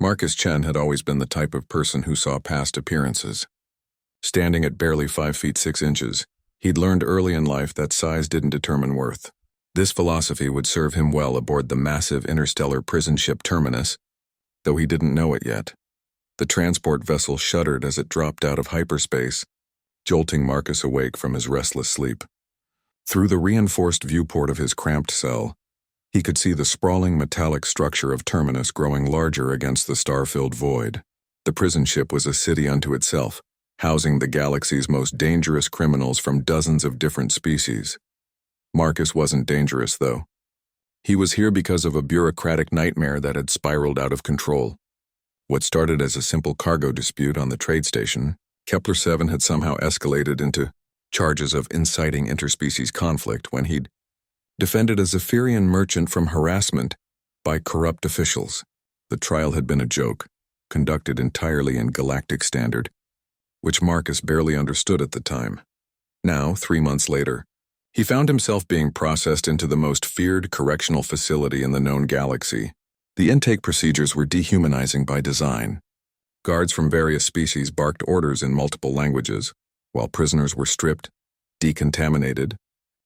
Marcus Chen had always been the type of person who saw past appearances. Standing at barely 5 feet 6 inches, he'd learned early in life that size didn't determine worth. This philosophy would serve him well aboard the massive interstellar prison ship Terminus, though he didn't know it yet. The transport vessel shuddered as it dropped out of hyperspace, jolting Marcus awake from his restless sleep. Through the reinforced viewport of his cramped cell, he could see the sprawling metallic structure of Terminus growing larger against the star-filled void. The prison ship was a city unto itself, housing the galaxy's most dangerous criminals from dozens of different species. Marcus wasn't dangerous, though. He was here because of a bureaucratic nightmare that had spiraled out of control. What started as a simple cargo dispute on the trade station, Kepler-7 had somehow escalated into charges of inciting interspecies conflict when he'd defended a Zephyrian merchant from harassment by corrupt officials. The trial had been a joke, conducted entirely in galactic standard, which Marcus barely understood at the time. Now, 3 months later, he found himself being processed into the most feared correctional facility in the known galaxy. The intake procedures were dehumanizing by design. Guards from various species barked orders in multiple languages, while prisoners were stripped, decontaminated,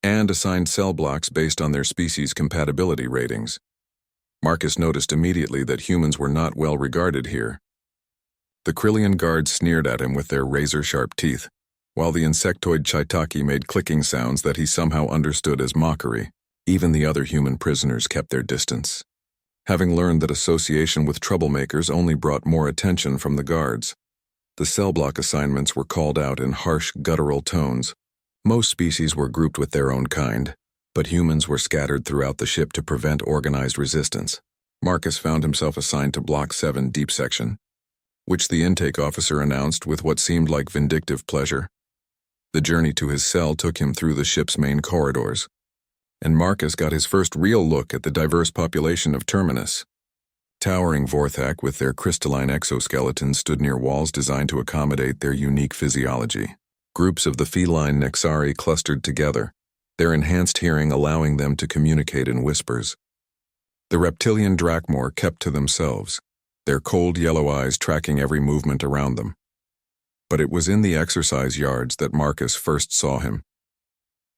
and assigned cell blocks based on their species' compatibility ratings. Marcus noticed immediately that humans were not well regarded here. The Krillian guards sneered at him with their razor-sharp teeth, while the insectoid Chaitaki made clicking sounds that he somehow understood as mockery. Even the other human prisoners kept their distance, having learned that association with troublemakers only brought more attention from the guards. The cell block assignments were called out in harsh, guttural tones. Most species were grouped with their own kind, but humans were scattered throughout the ship to prevent organized resistance. Marcus found himself assigned to Block 7 Deep Section, which the intake officer announced with what seemed like vindictive pleasure. The journey to his cell took him through the ship's main corridors, and Marcus got his first real look at the diverse population of Terminus. Towering Vorthak with their crystalline exoskeletons stood near walls designed to accommodate their unique physiology. Groups of the feline Nexari clustered together, their enhanced hearing allowing them to communicate in whispers. The reptilian Drachmor kept to themselves, their cold yellow eyes tracking every movement around them. But it was in the exercise yards that Marcus first saw him.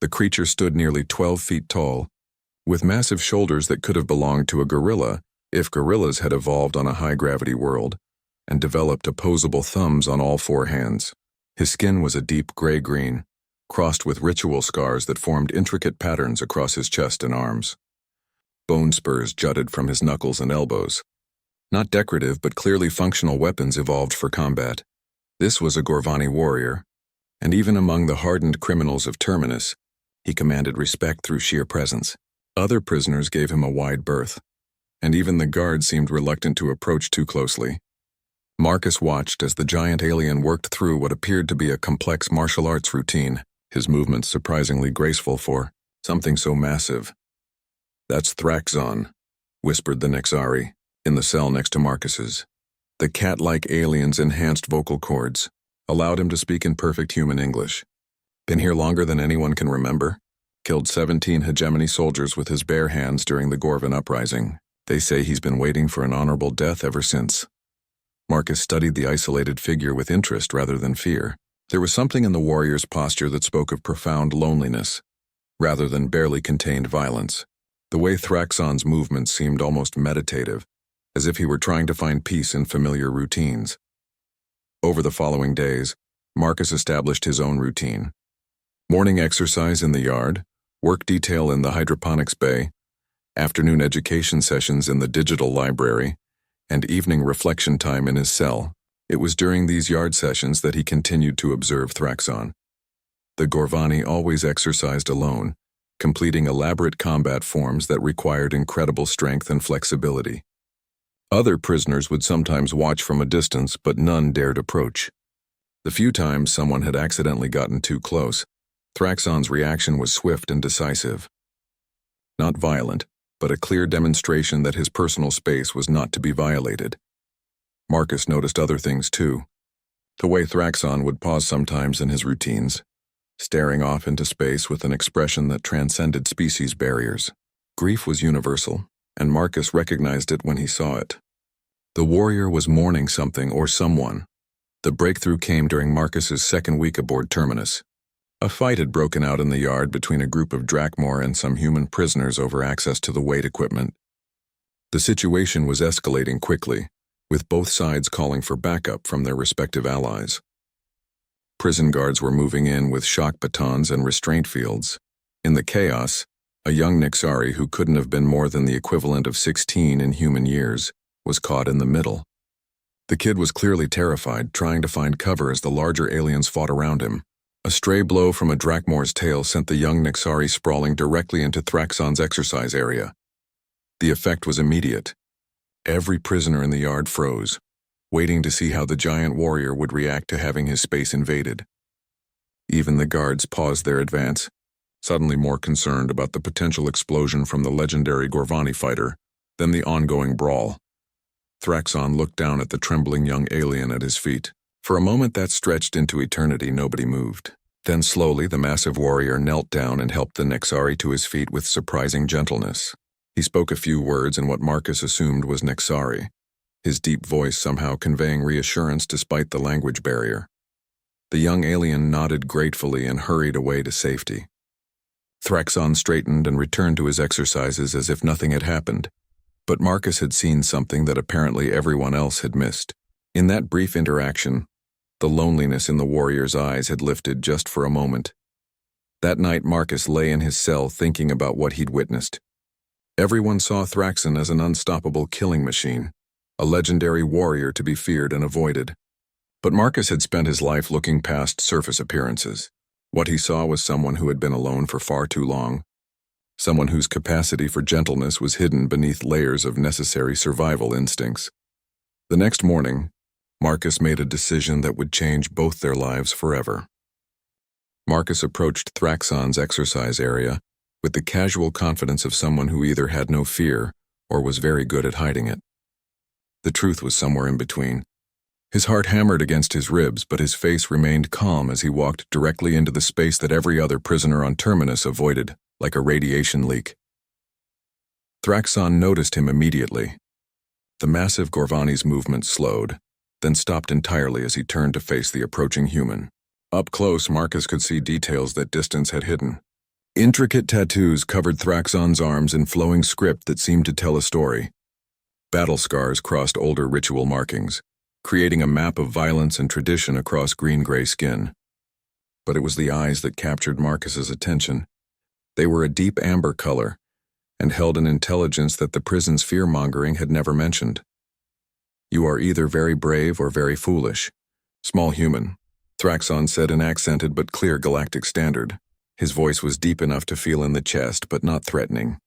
The creature stood nearly 12 feet tall, with massive shoulders that could have belonged to a gorilla if gorillas had evolved on a high-gravity world, and developed opposable thumbs on all 4 hands. His skin was a deep gray-green, crossed with ritual scars that formed intricate patterns across his chest and arms. Bone spurs jutted from his knuckles and elbows. Not decorative but clearly functional weapons evolved for combat. This was a Gorvani warrior, and even among the hardened criminals of Terminus, he commanded respect through sheer presence. Other prisoners gave him a wide berth, and even the guards seemed reluctant to approach too closely. Marcus watched as the giant alien worked through what appeared to be a complex martial arts routine, his movements surprisingly graceful for something so massive. "That's Thraxon," whispered the Nexari, in the cell next to Marcus's. The cat-like alien's enhanced vocal cords allowed him to speak in perfect human English. "Been here longer than anyone can remember. Killed 17 hegemony soldiers with his bare hands during the Gorvan uprising. They say he's been waiting for an honorable death ever since." Marcus studied the isolated figure with interest rather than fear. There was something in the warrior's posture that spoke of profound loneliness, rather than barely contained violence. The way Thraxon's movements seemed almost meditative, as if he were trying to find peace in familiar routines. Over the following days, Marcus established his own routine. Morning exercise in the yard, work detail in the hydroponics bay, afternoon education sessions in the digital library, and evening reflection time in his cell. It was during these yard sessions that he continued to observe Thraxon. The Gorvani always exercised alone, completing elaborate combat forms that required incredible strength and flexibility. Other prisoners would sometimes watch from a distance, but none dared approach. The few times someone had accidentally gotten too close, Thraxon's reaction was swift and decisive. Not violent, but a clear demonstration that his personal space was not to be violated. Marcus noticed other things too. The way Thraxon would pause sometimes in his routines, staring off into space with an expression that transcended species barriers. Grief was universal, and Marcus recognized it when he saw it. The warrior was mourning something or someone. The breakthrough came during Marcus's second week aboard Terminus. A fight had broken out in the yard between a group of Drakmor and some human prisoners over access to the weight equipment. The situation was escalating quickly, with both sides calling for backup from their respective allies. Prison guards were moving in with shock batons and restraint fields. In the chaos, a young Nixari who couldn't have been more than the equivalent of 16 in human years was caught in the middle. The kid was clearly terrified, trying to find cover as the larger aliens fought around him. A stray blow from a Drakmor's tail sent the young Nixari sprawling directly into Thraxon's exercise area. The effect was immediate. Every prisoner in the yard froze, waiting to see how the giant warrior would react to having his space invaded. Even the guards paused their advance, suddenly more concerned about the potential explosion from the legendary Gorvani fighter than the ongoing brawl. Thraxon looked down at the trembling young alien at his feet. For a moment that stretched into eternity, nobody moved. Then slowly the massive warrior knelt down and helped the Nixari to his feet with surprising gentleness. He spoke a few words in what Marcus assumed was Nixari, his deep voice somehow conveying reassurance despite the language barrier. The young alien nodded gratefully and hurried away to safety. Thraxon straightened and returned to his exercises as if nothing had happened. But Marcus had seen something that apparently everyone else had missed. In that brief interaction, the loneliness in the warrior's eyes had lifted just for a moment. That night Marcus lay in his cell thinking about what he'd witnessed. Everyone saw Thraxon as an unstoppable killing machine, a legendary warrior to be feared and avoided. But Marcus had spent his life looking past surface appearances. What he saw was someone who had been alone for far too long, someone whose capacity for gentleness was hidden beneath layers of necessary survival instincts. The next morning, Marcus made a decision that would change both their lives forever. Marcus approached Thraxon's exercise area with the casual confidence of someone who either had no fear or was very good at hiding it. The truth was somewhere in between. His heart hammered against his ribs, but his face remained calm as he walked directly into the space that every other prisoner on Terminus avoided, like a radiation leak. Thraxon noticed him immediately. The massive Gorvani's movement slowed, then stopped entirely as he turned to face the approaching human. Up close, Marcus could see details that distance had hidden. Intricate tattoos covered Thraxon's arms in flowing script that seemed to tell a story. Battle scars crossed older ritual markings, creating a map of violence and tradition across green-gray skin. But it was the eyes that captured Marcus's attention. They were a deep amber color, and held an intelligence that the prison's fear-mongering had never mentioned. "You are either very brave or very foolish. Small human," Thraxon said in accented but clear galactic standard. His voice was deep enough to feel in the chest, but not threatening.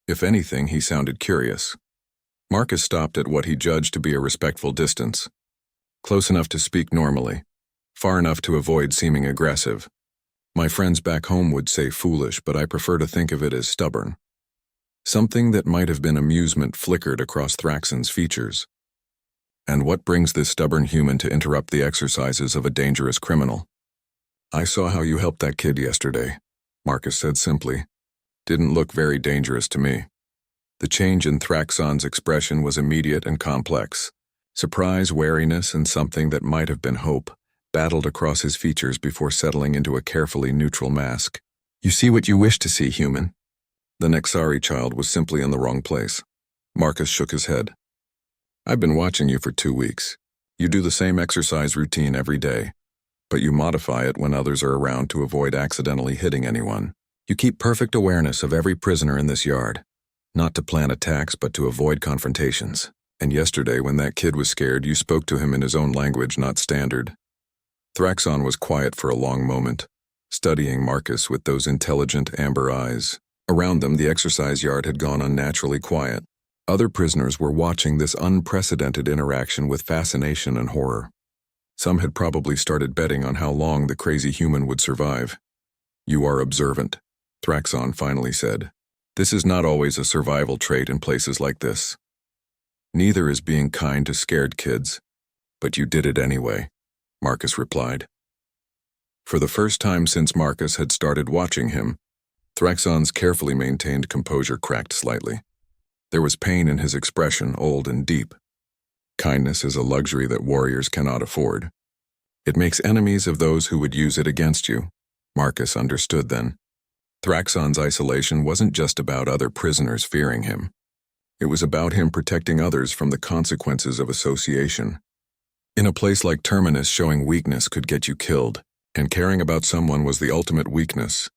If anything, he sounded curious. Marcus stopped at what he judged to be a respectful distance. Close enough to speak normally, far enough to avoid seeming aggressive. My friends back home would say foolish, but I prefer to think of it as stubborn. Something that might have been amusement flickered across Thraxon's features. "And what brings this stubborn human to interrupt the exercises of a dangerous criminal?" "I saw how you helped that kid yesterday," Marcus said simply. "Didn't look very dangerous to me." The change in Thraxon's expression was immediate and complex. Surprise, wariness, and something that might have been hope battled across his features before settling into a carefully neutral mask. "You see what you wish to see, human." The Nexari child was simply in the wrong place. Marcus shook his head. "I've been watching you for 2 weeks. You do the same exercise routine every day, but you modify it when others are around to avoid accidentally hitting anyone. You keep perfect awareness of every prisoner in this yard, not to plan attacks but to avoid confrontations. And yesterday, when that kid was scared, you spoke to him in his own language, not standard." Thraxon was quiet for a long moment, studying Marcus with those intelligent amber eyes. Around them, the exercise yard had gone unnaturally quiet. Other prisoners were watching this unprecedented interaction with fascination and horror. Some had probably started betting on how long the crazy human would survive. "You are observant," Thraxon finally said. "This is not always a survival trait in places like this. Neither is being kind to scared kids, but you did it anyway," Marcus replied. For the first time since Marcus had started watching him, Thraxon's carefully maintained composure cracked slightly. There was pain in his expression, old and deep. Kindness is a luxury that warriors cannot afford. It makes enemies of those who would use it against you. Marcus understood then. Thraxon's isolation wasn't just about other prisoners fearing him. It was about him protecting others from the consequences of association. In a place like Terminus, showing weakness could get you killed, and caring about someone was the ultimate weakness.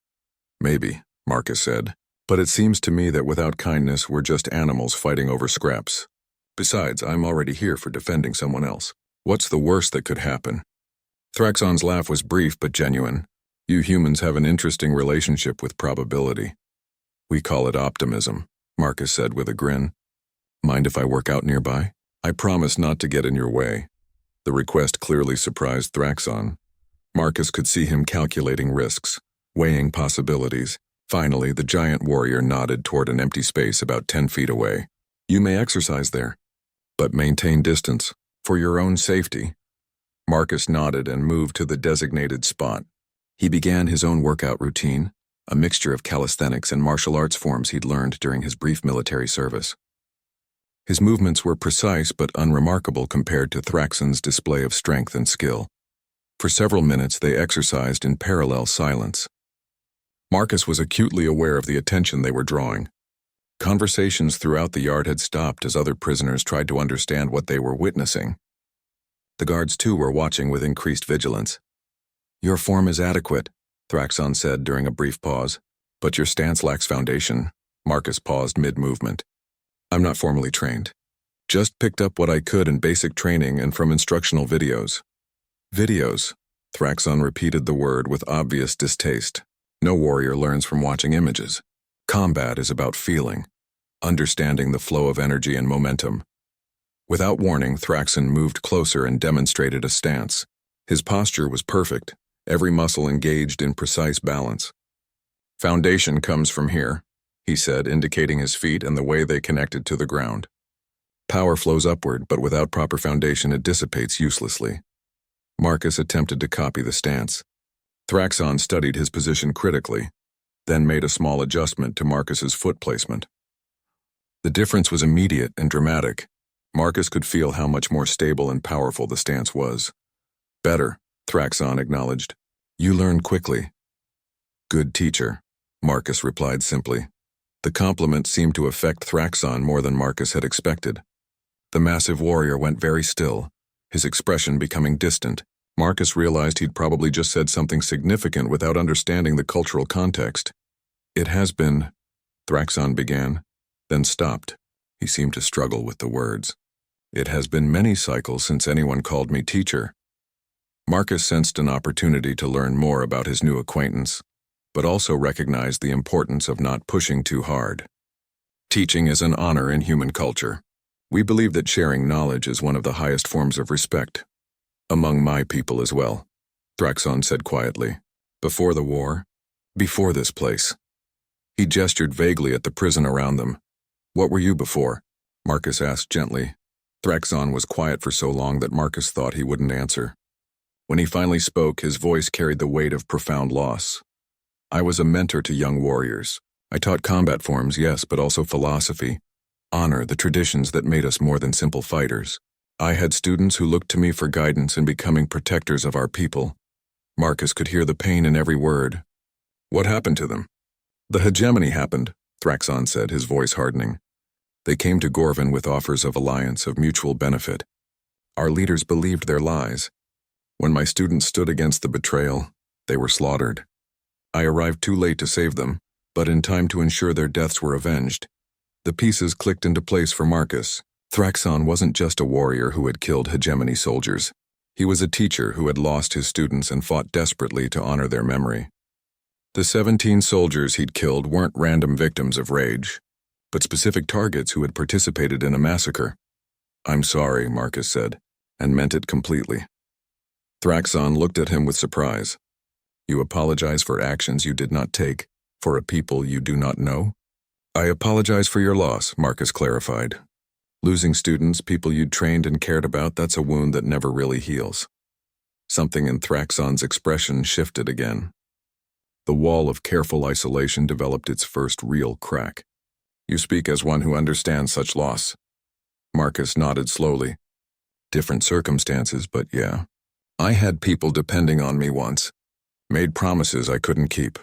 Maybe, Marcus said, but it seems to me that without kindness we're just animals fighting over scraps. Besides, I'm already here for defending someone else. What's the worst that could happen? Thraxon's laugh was brief but genuine. You humans have an interesting relationship with probability. We call it optimism, Marcus said with a grin. Mind if I work out nearby? I promise not to get in your way. The request clearly surprised Thraxon. Marcus could see him calculating risks, weighing possibilities. Finally, the giant warrior nodded toward an empty space about 10 feet away. You may exercise there, but maintain distance, for your own safety. Marcus nodded and moved to the designated spot. He began his own workout routine, a mixture of calisthenics and martial arts forms he'd learned during his brief military service. His movements were precise but unremarkable compared to Thraxon's display of strength and skill. For several minutes they exercised in parallel silence. Marcus was acutely aware of the attention they were drawing. Conversations throughout the yard had stopped as other prisoners tried to understand what they were witnessing. The guards too were watching with increased vigilance. Your form is adequate, Thraxon said during a brief pause. But your stance lacks foundation. Marcus paused mid-movement. I'm not formally trained. Just picked up what I could in basic training and from instructional videos. Videos, Thraxon repeated the word with obvious distaste. No warrior learns from watching images. Combat is about feeling, understanding the flow of energy and momentum. Without warning, Thraxon moved closer and demonstrated a stance. His posture was perfect, every muscle engaged in precise balance. Foundation comes from here, he said, indicating his feet and the way they connected to the ground. Power flows upward, but without proper foundation it dissipates uselessly. Marcus attempted to copy the stance. Thraxon studied his position critically, then made a small adjustment to Marcus's foot placement. The difference was immediate and dramatic. Marcus could feel how much more stable and powerful the stance was. Better, Thraxon acknowledged. You learn quickly. Good teacher, Marcus replied simply. The compliment seemed to affect Thraxon more than Marcus had expected. The massive warrior went very still, his expression becoming distant. Marcus realized he'd probably just said something significant without understanding the cultural context. It has been, Thraxon began, then stopped. He seemed to struggle with the words. It has been many cycles since anyone called me teacher. Marcus sensed an opportunity to learn more about his new acquaintance, but also recognized the importance of not pushing too hard. Teaching is an honor in human culture. We believe that sharing knowledge is one of the highest forms of respect. Among my people as well, Thraxon said quietly. Before the war, before this place. He gestured vaguely at the prison around them. What were you before? Marcus asked gently. Thraxon was quiet for so long that Marcus thought he wouldn't answer. When he finally spoke, his voice carried the weight of profound loss. I was a mentor to young warriors. I taught combat forms, yes, but also philosophy, honor, the traditions that made us more than simple fighters. I had students who looked to me for guidance in becoming protectors of our people. Marcus could hear the pain in every word. What happened to them? The hegemony happened, Thraxon said, his voice hardening. They came to Gorvin with offers of alliance, of mutual benefit. Our leaders believed their lies. When my students stood against the betrayal, they were slaughtered. I arrived too late to save them, but in time to ensure their deaths were avenged. The pieces clicked into place for Marcus. Thraxon wasn't just a warrior who had killed hegemony soldiers. He was a teacher who had lost his students and fought desperately to honor their memory. The 17 soldiers he'd killed weren't random victims of rage, but specific targets who had participated in a massacre. I'm sorry, Marcus said, and meant it completely. Thraxon looked at him with surprise. You apologize for actions you did not take, for a people you do not know? I apologize for your loss, Marcus clarified. Losing students, people you'd trained and cared about, that's a wound that never really heals. Something in Thraxon's expression shifted again. The wall of careful isolation developed its first real crack. You speak as one who understands such loss. Marcus nodded slowly. Different circumstances, but yeah. I had people depending on me once. Made promises I couldn't keep.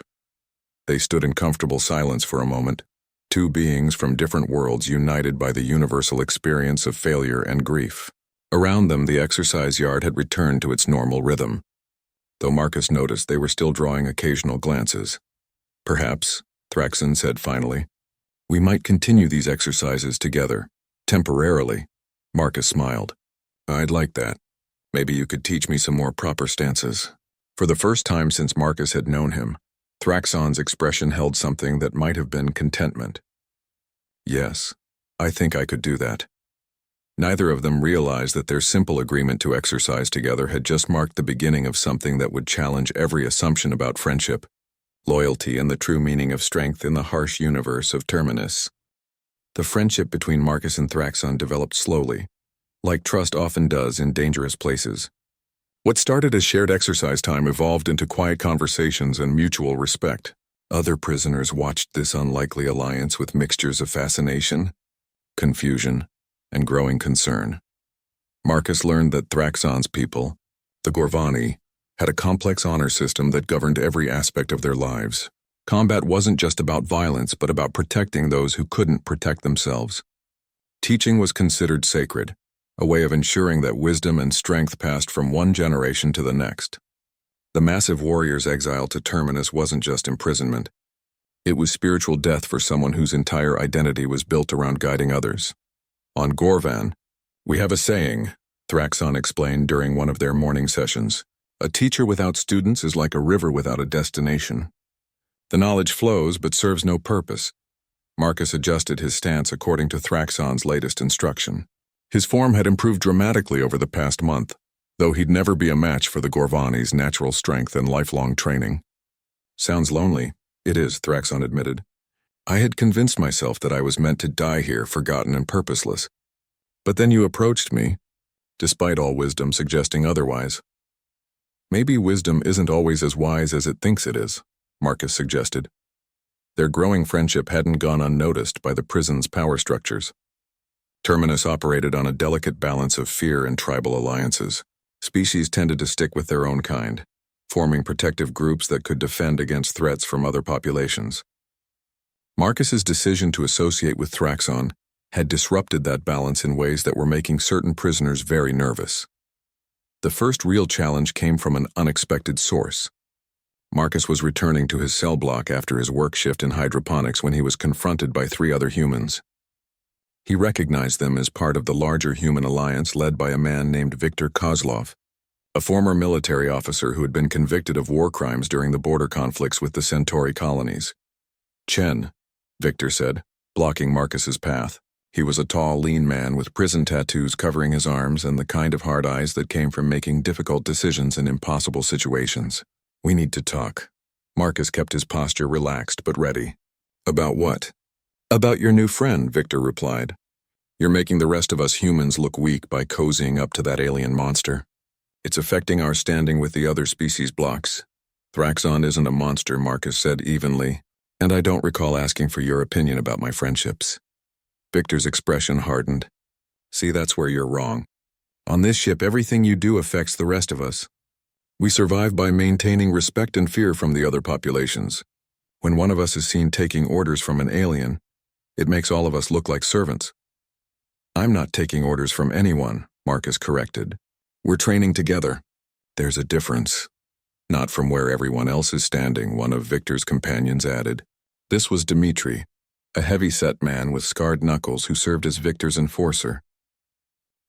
They stood in comfortable silence for a moment, two beings from different worlds united by the universal experience of failure and grief. Around them, the exercise yard had returned to its normal rhythm, though Marcus noticed they were still drawing occasional glances. Perhaps, Thraxon said finally, we might continue these exercises together, temporarily. Marcus smiled. I'd like that. Maybe you could teach me some more proper stances. For the first time since Marcus had known him, Thraxon's expression held something that might have been contentment. Yes, I think I could do that. Neither of them realized that their simple agreement to exercise together had just marked the beginning of something that would challenge every assumption about friendship, loyalty, and the true meaning of strength in the harsh universe of Terminus. The friendship between Marcus and Thraxon developed slowly, like trust often does in dangerous places. What started as shared exercise time evolved into quiet conversations and mutual respect. Other prisoners watched this unlikely alliance with mixtures of fascination, confusion, and growing concern. Marcus learned that Thraxon's people, the Gorvani, had a complex honor system that governed every aspect of their lives. Combat wasn't just about violence, but about protecting those who couldn't protect themselves. Teaching was considered sacred, a way of ensuring that wisdom and strength passed from one generation to the next. The massive warrior's exile to Terminus wasn't just imprisonment. It was spiritual death for someone whose entire identity was built around guiding others. On Gorvan, we have a saying, Thraxon explained during one of their morning sessions. A teacher without students is like a river without a destination. The knowledge flows but serves no purpose. Marcus adjusted his stance according to Thraxon's latest instruction. His form had improved dramatically over the past month, though he'd never be a match for the Gorvani's natural strength and lifelong training. Sounds lonely. It is, Thraxon admitted. I had convinced myself that I was meant to die here, forgotten and purposeless. But then you approached me, despite all wisdom suggesting otherwise. Maybe wisdom isn't always as wise as it thinks it is, Marcus suggested. Their growing friendship hadn't gone unnoticed by the prison's power structures. Terminus operated on a delicate balance of fear and tribal alliances. Species tended to stick with their own kind, forming protective groups that could defend against threats from other populations. Marcus's decision to associate with Thraxon had disrupted that balance in ways that were making certain prisoners very nervous. The first real challenge came from an unexpected source. Marcus was returning to his cell block after his work shift in hydroponics when he was confronted by 3 other humans. He recognized them as part of the larger human alliance led by a man named Victor Kozlov, a former military officer who had been convicted of war crimes during the border conflicts with the Centauri colonies. Chen, Victor said, blocking Marcus's path. He was a tall, lean man with prison tattoos covering his arms and the kind of hard eyes that came from making difficult decisions in impossible situations. We need to talk. Marcus kept his posture relaxed but ready. About what? About your new friend, Victor replied. You're making the rest of us humans look weak by cozying up to that alien monster. It's affecting our standing with the other species blocks. Thraxon isn't a monster, Marcus said evenly, and I don't recall asking for your opinion about my friendships. Victor's expression hardened. See, that's where you're wrong. On this ship, everything you do affects the rest of us. We survive by maintaining respect and fear from the other populations. When one of us is seen taking orders from an alien, it makes all of us look like servants. I'm not taking orders from anyone, Marcus corrected. We're training together. There's a difference. Not from where everyone else is standing, one of Victor's companions added. This was Dmitri, a heavy-set man with scarred knuckles who served as Victor's enforcer.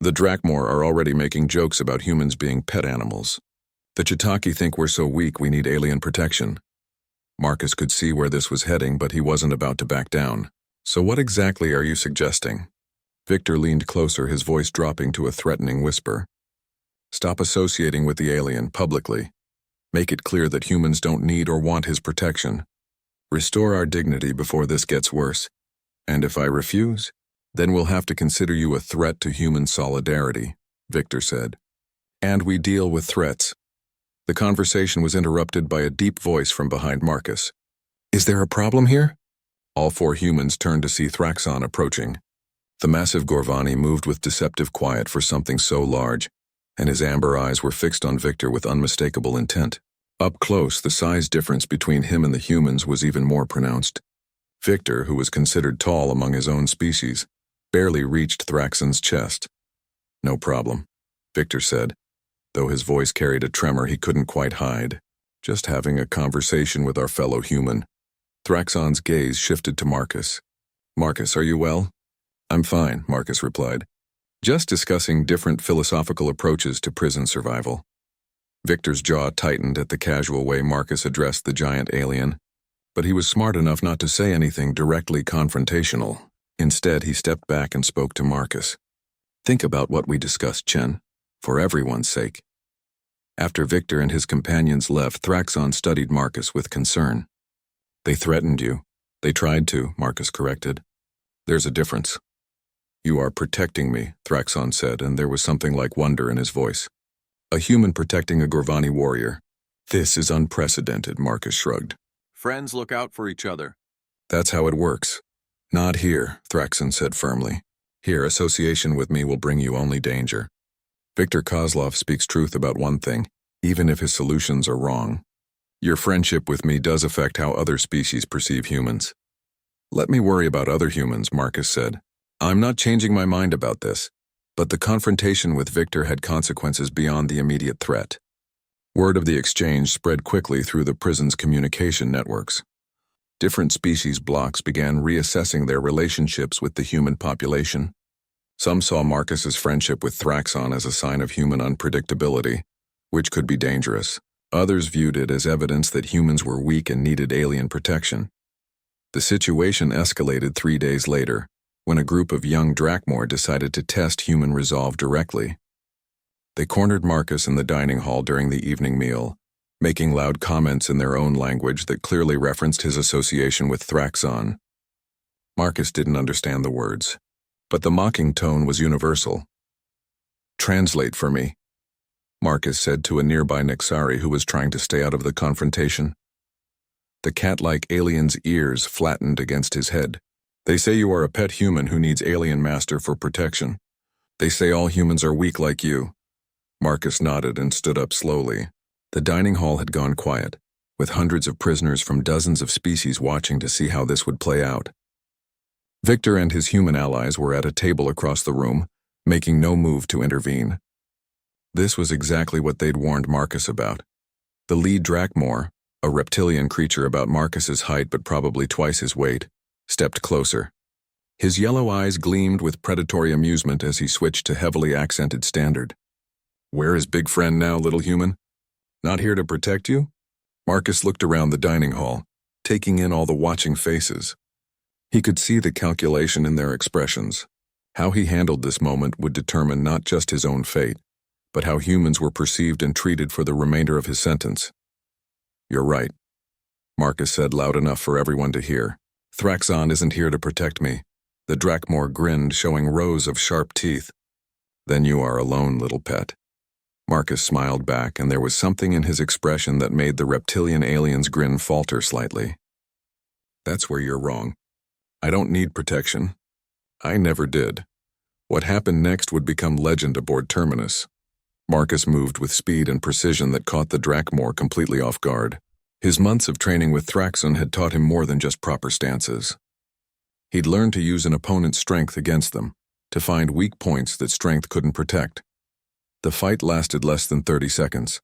The Drakmor are already making jokes about humans being pet animals. The Chitaki think we're so weak we need alien protection. Marcus could see where this was heading, but he wasn't about to back down. So what exactly are you suggesting? Victor leaned closer, his voice dropping to a threatening whisper. Stop associating with the alien publicly. Make it clear that humans don't need or want his protection. Restore our dignity before this gets worse. And if I refuse, then we'll have to consider you a threat to human solidarity, Victor said. And we deal with threats. The conversation was interrupted by a deep voice from behind Marcus. Is there a problem here? All 4 humans turned to see Thraxon approaching. The massive Gorvani moved with deceptive quiet for something so large, and his amber eyes were fixed on Victor with unmistakable intent. Up close, the size difference between him and the humans was even more pronounced. Victor, who was considered tall among his own species, barely reached Thraxon's chest. "No problem," Victor said, though his voice carried a tremor he couldn't quite hide. "Just having a conversation with our fellow human." Thraxon's gaze shifted to Marcus. "Marcus, are you well?" "I'm fine," Marcus replied. "Just discussing different philosophical approaches to prison survival." Victor's jaw tightened at the casual way Marcus addressed the giant alien, but he was smart enough not to say anything directly confrontational. Instead, he stepped back and spoke to Marcus. "Think about what we discussed, Chen, for everyone's sake." After Victor and his companions left, Thraxon studied Marcus with concern. "They threatened you." "They tried to," Marcus corrected. "There's a difference." "You are protecting me," Thraxon said, and there was something like wonder in his voice. "A human protecting a Gorvani warrior. This is unprecedented," Marcus shrugged. "Friends look out for each other." "That's how it works." "Not here," Thraxon said firmly. "Here, association with me will bring you only danger." Victor Kozlov speaks truth about one thing, even if his solutions are wrong. Your friendship with me does affect how other species perceive humans. "Let me worry about other humans," Marcus said. "I'm not changing my mind about this." But the confrontation with Victor had consequences beyond the immediate threat. Word of the exchange spread quickly through the prison's communication networks. Different species blocks began reassessing their relationships with the human population. Some saw Marcus's friendship with Thraxon as a sign of human unpredictability, which could be dangerous. Others viewed it as evidence that humans were weak and needed alien protection. The situation escalated 3 days later, when a group of young Drakmor decided to test human resolve directly. They cornered Marcus in the dining hall during the evening meal, making loud comments in their own language that clearly referenced his association with Thraxon. Marcus didn't understand the words, but the mocking tone was universal. "Translate for me," Marcus said to a nearby Nixari who was trying to stay out of the confrontation. The cat-like alien's ears flattened against his head. "They say you are a pet human who needs alien master for protection. They say all humans are weak like you." Marcus nodded and stood up slowly. The dining hall had gone quiet, with hundreds of prisoners from dozens of species watching to see how this would play out. Victor and his human allies were at a table across the room, making no move to intervene. This was exactly what they'd warned Marcus about. The lead Drakmor, a reptilian creature about Marcus's height but probably twice his weight, stepped closer. His yellow eyes gleamed with predatory amusement as he switched to heavily accented standard. "Where is big friend now, little human? Not here to protect you?" Marcus looked around the dining hall, taking in all the watching faces. He could see the calculation in their expressions. How he handled this moment would determine not just his own fate, but how humans were perceived and treated for the remainder of his sentence. "You're right," Marcus said loud enough for everyone to hear. "Thraxon isn't here to protect me." The Drakmor grinned, showing rows of sharp teeth. "Then you are alone, little pet." Marcus smiled back, and there was something in his expression that made the reptilian alien's grin falter slightly. "That's where you're wrong. I don't need protection. I never did. What happened next would become legend aboard Terminus." Marcus moved with speed and precision that caught the Drakmor completely off guard. His months of training with Thraxon had taught him more than just proper stances. He'd learned to use an opponent's strength against them, to find weak points that strength couldn't protect. The fight lasted less than 30 seconds.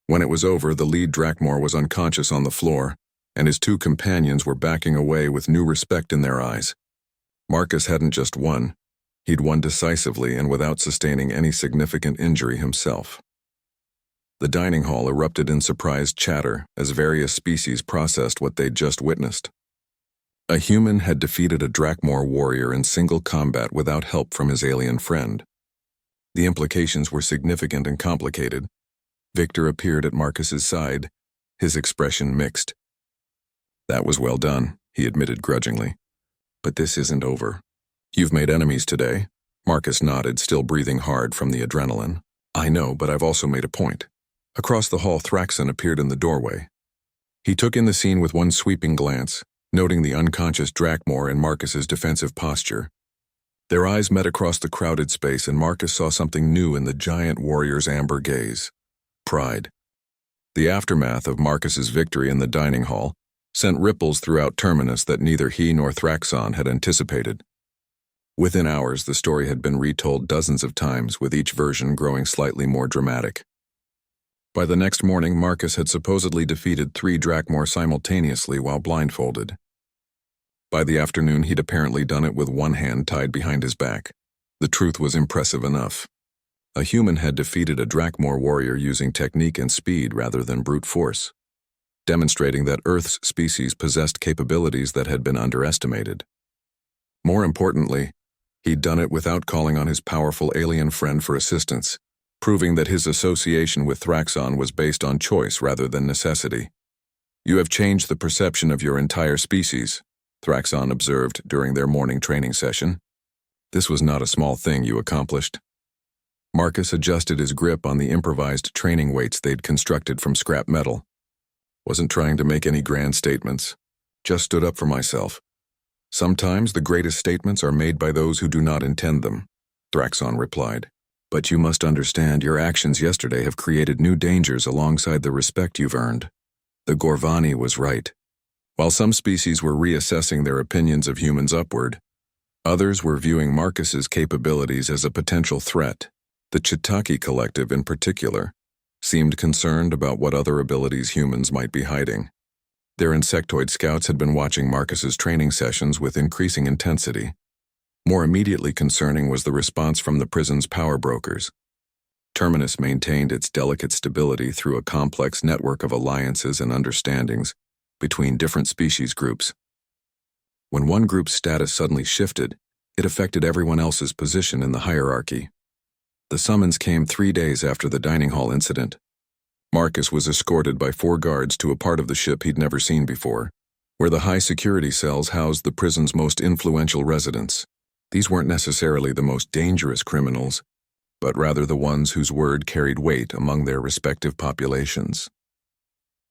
When it was over, the lead Drakmor was unconscious on the floor, and his two companions were backing away with new respect in their eyes. Marcus hadn't just won. He'd won decisively and without sustaining any significant injury himself. The dining hall erupted in surprised chatter as various species processed what they'd just witnessed. A human had defeated a Drakmor warrior in single combat without help from his alien friend. The implications were significant and complicated. Victor appeared at Marcus's side, his expression mixed. "That was well done," he admitted grudgingly. "But this isn't over. You've made enemies today." Marcus nodded, still breathing hard from the adrenaline. "I know, but I've also made a point." Across the hall, Thraxon appeared in the doorway. He took in the scene with one sweeping glance, noting the unconscious Drakmor and Marcus's defensive posture. Their eyes met across the crowded space, and Marcus saw something new in the giant warrior's amber gaze. Pride. The aftermath of Marcus's victory in the dining hall sent ripples throughout Terminus that neither he nor Thraxon had anticipated. Within hours, the story had been retold dozens of times, with each version growing slightly more dramatic. By the next morning, Marcus had supposedly defeated 3 Drachmor simultaneously while blindfolded. By the afternoon, he'd apparently done it with one hand tied behind his back. The truth was impressive enough. A human had defeated a Drachmor warrior using technique and speed rather than brute force, demonstrating that Earth's species possessed capabilities that had been underestimated. More importantly, he'd done it without calling on his powerful alien friend for assistance, proving that his association with Thraxon was based on choice rather than necessity. "You have changed the perception of your entire species," Thraxon observed during their morning training session. "This was not a small thing you accomplished." Marcus adjusted his grip on the improvised training weights they'd constructed from scrap metal. "Wasn't trying to make any grand statements. Just stood up for myself. Sometimes the greatest statements are made by those who do not intend them," Thraxon replied. "But you must understand your actions yesterday have created new dangers alongside the respect you've earned." The Gorvani was right. While some species were reassessing their opinions of humans upward, others were viewing Marcus's capabilities as a potential threat. The Chitaki Collective, in particular, seemed concerned about what other abilities humans might be hiding. Their insectoid scouts had been watching Marcus's training sessions with increasing intensity. More immediately concerning was the response from the prison's power brokers. Terminus maintained its delicate stability through a complex network of alliances and understandings between different species groups. When one group's status suddenly shifted, it affected everyone else's position in the hierarchy. The summons came 3 days after the dining hall incident. Marcus was escorted by 4 guards to a part of the ship he'd never seen before, where the high-security cells housed the prison's most influential residents. These weren't necessarily the most dangerous criminals, but rather the ones whose word carried weight among their respective populations.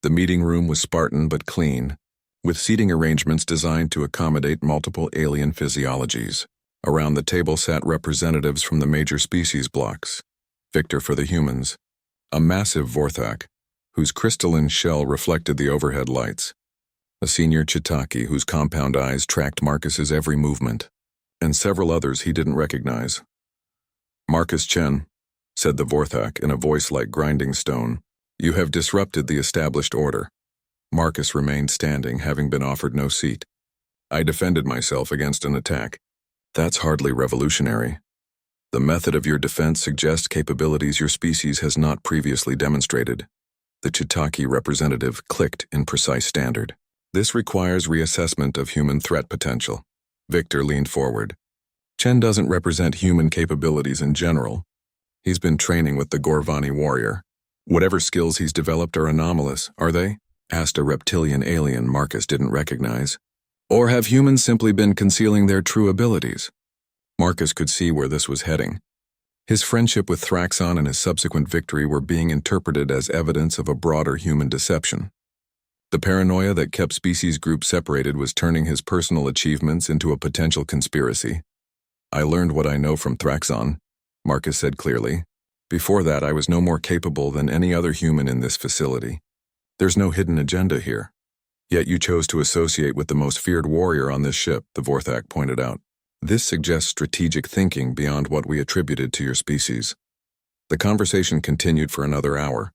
The meeting room was Spartan but clean, with seating arrangements designed to accommodate multiple alien physiologies. Around the table sat representatives from the major species blocks. Victor for the humans, a massive Vorthak, whose crystalline shell reflected the overhead lights, a senior Chitaki whose compound eyes tracked Marcus's every movement, and several others he didn't recognize. "Marcus Chen," said the Vorthak in a voice like grinding stone, "you have disrupted the established order." Marcus remained standing, having been offered no seat. "I defended myself against an attack." "That's hardly revolutionary. The method of your defense suggests capabilities your species has not previously demonstrated." The Chitaki representative clicked in precise standard. "This requires reassessment of human threat potential." Victor leaned forward. "Chen doesn't represent human capabilities in general. He's been training with the Gorvani warrior. Whatever skills he's developed are anomalous, are they?" asked a reptilian alien Marcus didn't recognize. "Or have humans simply been concealing their true abilities?" Marcus could see where this was heading. His friendship with Thraxon and his subsequent victory were being interpreted as evidence of a broader human deception. The paranoia that kept species groups separated was turning his personal achievements into a potential conspiracy. "I learned what I know from Thraxon," Marcus said clearly. "Before that, I was no more capable than any other human in this facility. There's no hidden agenda here. Yet you chose to associate with the most feared warrior on this ship," the Vorthak pointed out. "This suggests strategic thinking beyond what we attributed to your species." The conversation continued for another hour,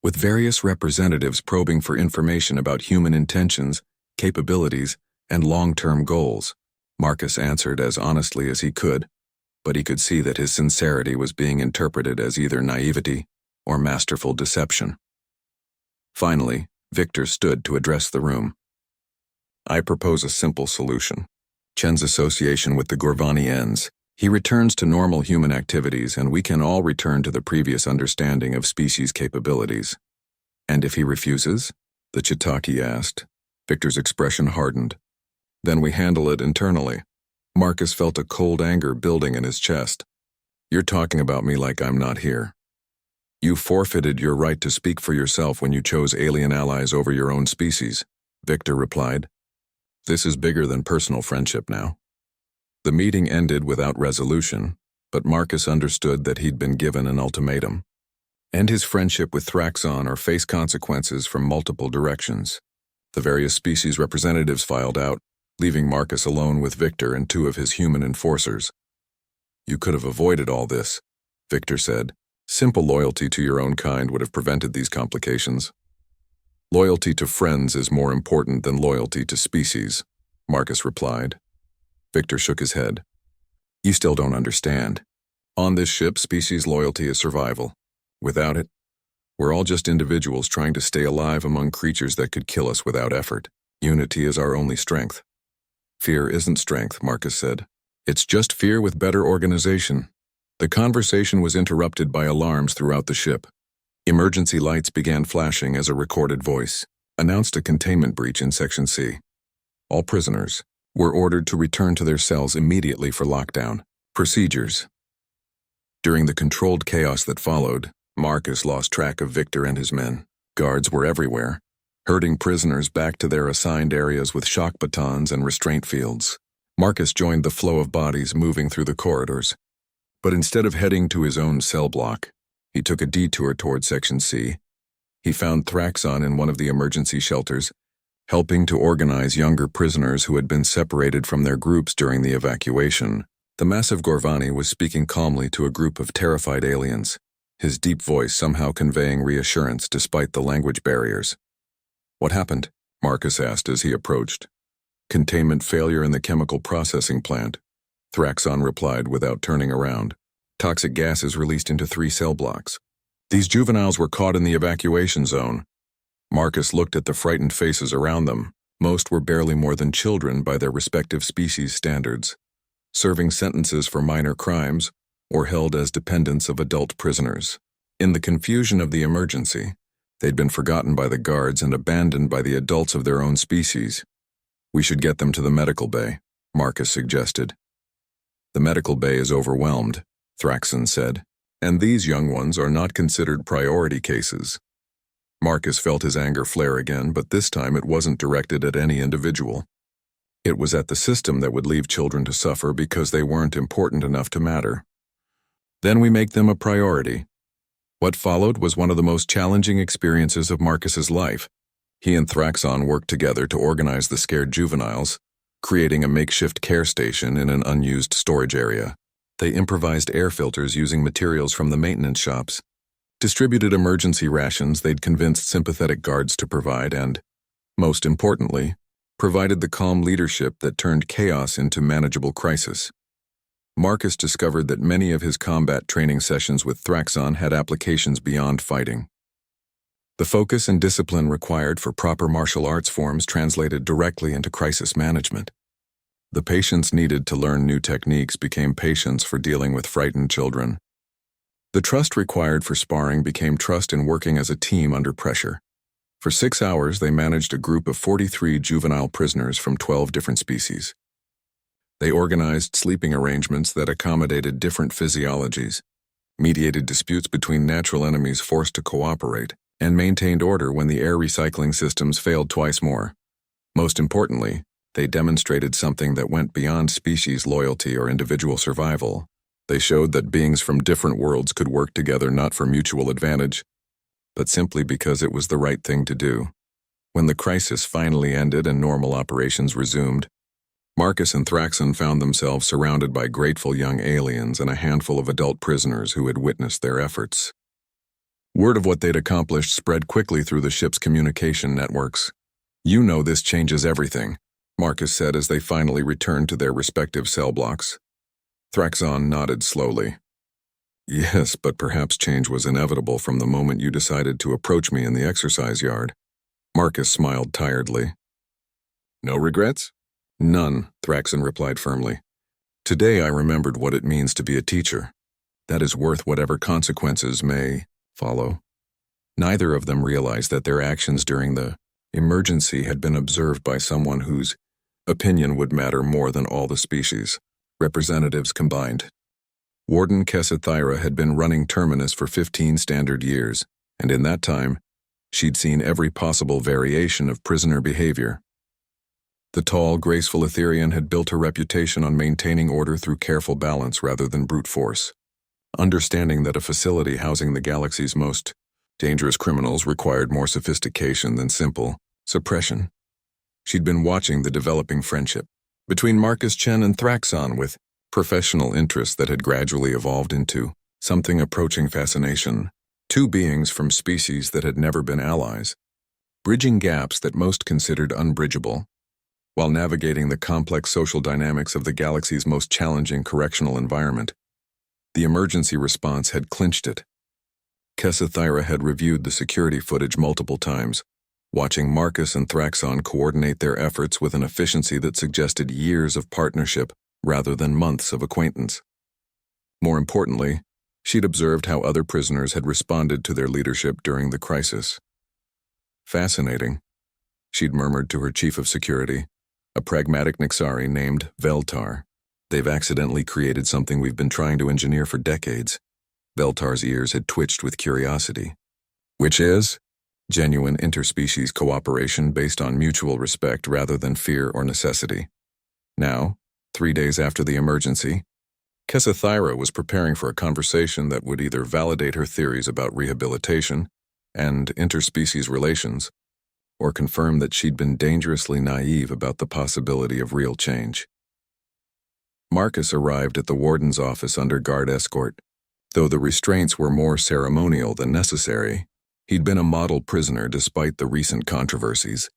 with various representatives probing for information about human intentions, capabilities, and long-term goals. Marcus answered as honestly as he could, but he could see that his sincerity was being interpreted as either naivety or masterful deception. Finally, Victor stood to address the room. "I propose a simple solution. Chen's association with the Gorvani ends. He returns to normal human activities, and we can all return to the previous understanding of species capabilities." "And if he refuses?" the Chitaki asked. Victor's expression hardened. "Then we handle it internally." Marcus felt a cold anger building in his chest. "You're talking about me like I'm not here. You forfeited your right to speak for yourself when you chose alien allies over your own species," Victor replied. "This is bigger than personal friendship now." The meeting ended without resolution, but Marcus understood that he'd been given an ultimatum. End his friendship with Thraxon or face consequences from multiple directions. The various species representatives filed out, leaving Marcus alone with Victor and two of his human enforcers. "You could have avoided all this," Victor said. "Simple loyalty to your own kind would have prevented these complications." "Loyalty to friends is more important than loyalty to species," Marcus replied. Victor shook his head. "You still don't understand. On this ship, species loyalty is survival. Without it, we're all just individuals trying to stay alive among creatures that could kill us without effort. Unity is our only strength." "Fear isn't strength," Marcus said. "It's just fear with better organization." The conversation was interrupted by alarms throughout the ship. Emergency lights began flashing as a recorded voice announced a containment breach in Section C. All prisoners were ordered to return to their cells immediately for lockdown. Procedures. During the controlled chaos that followed, Marcus lost track of Victor and his men. Guards were everywhere, herding prisoners back to their assigned areas with shock batons and restraint fields. Marcus joined the flow of bodies moving through the corridors. But instead of heading to his own cell block, he took a detour toward Section C. He found Thraxon in one of the emergency shelters, helping to organize younger prisoners who had been separated from their groups during the evacuation. The massive Gorvani was speaking calmly to a group of terrified aliens, his deep voice somehow conveying reassurance despite the language barriers. "What happened?" Marcus asked as he approached. "Containment failure in the chemical processing plant," Thraxon replied without turning around. "Toxic gases released into 3 cell blocks. These juveniles were caught in the evacuation zone." Marcus looked at the frightened faces around them. Most were barely more than children by their respective species standards, serving sentences for minor crimes or held as dependents of adult prisoners. In the confusion of the emergency, they'd been forgotten by the guards and abandoned by the adults of their own species. "We should get them to the medical bay," Marcus suggested. "The medical bay is overwhelmed," Thraxon said, "and these young ones are not considered priority cases." Marcus felt his anger flare again, but this time it wasn't directed at any individual. It was at the system that would leave children to suffer because they weren't important enough to matter. "Then we make them a priority." What followed was one of the most challenging experiences of Marcus's life. He and Thraxon worked together to organize the scared juveniles, creating a makeshift care station in an unused storage area. They improvised air filters using materials from the maintenance shops, distributed emergency rations they'd convinced sympathetic guards to provide, and, most importantly, provided the calm leadership that turned chaos into manageable crisis. Marcus discovered that many of his combat training sessions with Thraxon had applications beyond fighting. The focus and discipline required for proper martial arts forms translated directly into crisis management. The patience needed to learn new techniques became patience for dealing with frightened children. The trust required for sparring became trust in working as a team under pressure. For 6 hours, they managed a group of 43 juvenile prisoners from 12 different species. They organized sleeping arrangements that accommodated different physiologies, mediated disputes between natural enemies forced to cooperate, and maintained order when the air recycling systems failed twice more. Most importantly, they demonstrated something that went beyond species loyalty or individual survival. They showed that beings from different worlds could work together not for mutual advantage, but simply because it was the right thing to do. When the crisis finally ended and normal operations resumed, Marcus and Thraxon found themselves surrounded by grateful young aliens and a handful of adult prisoners who had witnessed their efforts. Word of what they'd accomplished spread quickly through the ship's communication networks. "You know this changes everything," Marcus said as they finally returned to their respective cell blocks. Thraxon nodded slowly. "Yes, but perhaps change was inevitable from the moment you decided to approach me in the exercise yard." Marcus smiled tiredly. "No regrets?" "None," Thraxon replied firmly. "Today I remembered what it means to be a teacher. That is worth whatever consequences may follow." Neither of them realized that their actions during the emergency had been observed by someone whose opinion would matter more than all the species representatives combined. Warden Kesathyra had been running Terminus for 15 standard years, and in that time, she'd seen every possible variation of prisoner behavior. The tall, graceful Etherian had built her reputation on maintaining order through careful balance rather than brute force. Understanding that a facility housing the galaxy's most dangerous criminals required more sophistication than simple suppression. She'd been watching the developing friendship between Marcus Chen and Thraxon with professional interest that had gradually evolved into something approaching fascination. Two beings from species that had never been allies, bridging gaps that most considered unbridgeable, while navigating the complex social dynamics of the galaxy's most challenging correctional environment. The emergency response had clinched it. Kessathyra had reviewed the security footage multiple times, watching Marcus and Thraxon coordinate their efforts with an efficiency that suggested years of partnership rather than months of acquaintance. More importantly, she'd observed how other prisoners had responded to their leadership during the crisis. Fascinating, she'd murmured to her chief of security, a pragmatic Nixari named Veltar. They've accidentally created something we've been trying to engineer for decades. Veltar's ears had twitched with curiosity. Which is? Genuine interspecies cooperation based on mutual respect rather than fear or necessity. Now, 3 days after the emergency, Kessathyra was preparing for a conversation that would either validate her theories about rehabilitation and interspecies relations, or confirm that she'd been dangerously naive about the possibility of real change. Marcus arrived at the warden's office under guard escort. Though the restraints were more ceremonial than necessary, he'd been a model prisoner despite the recent controversies,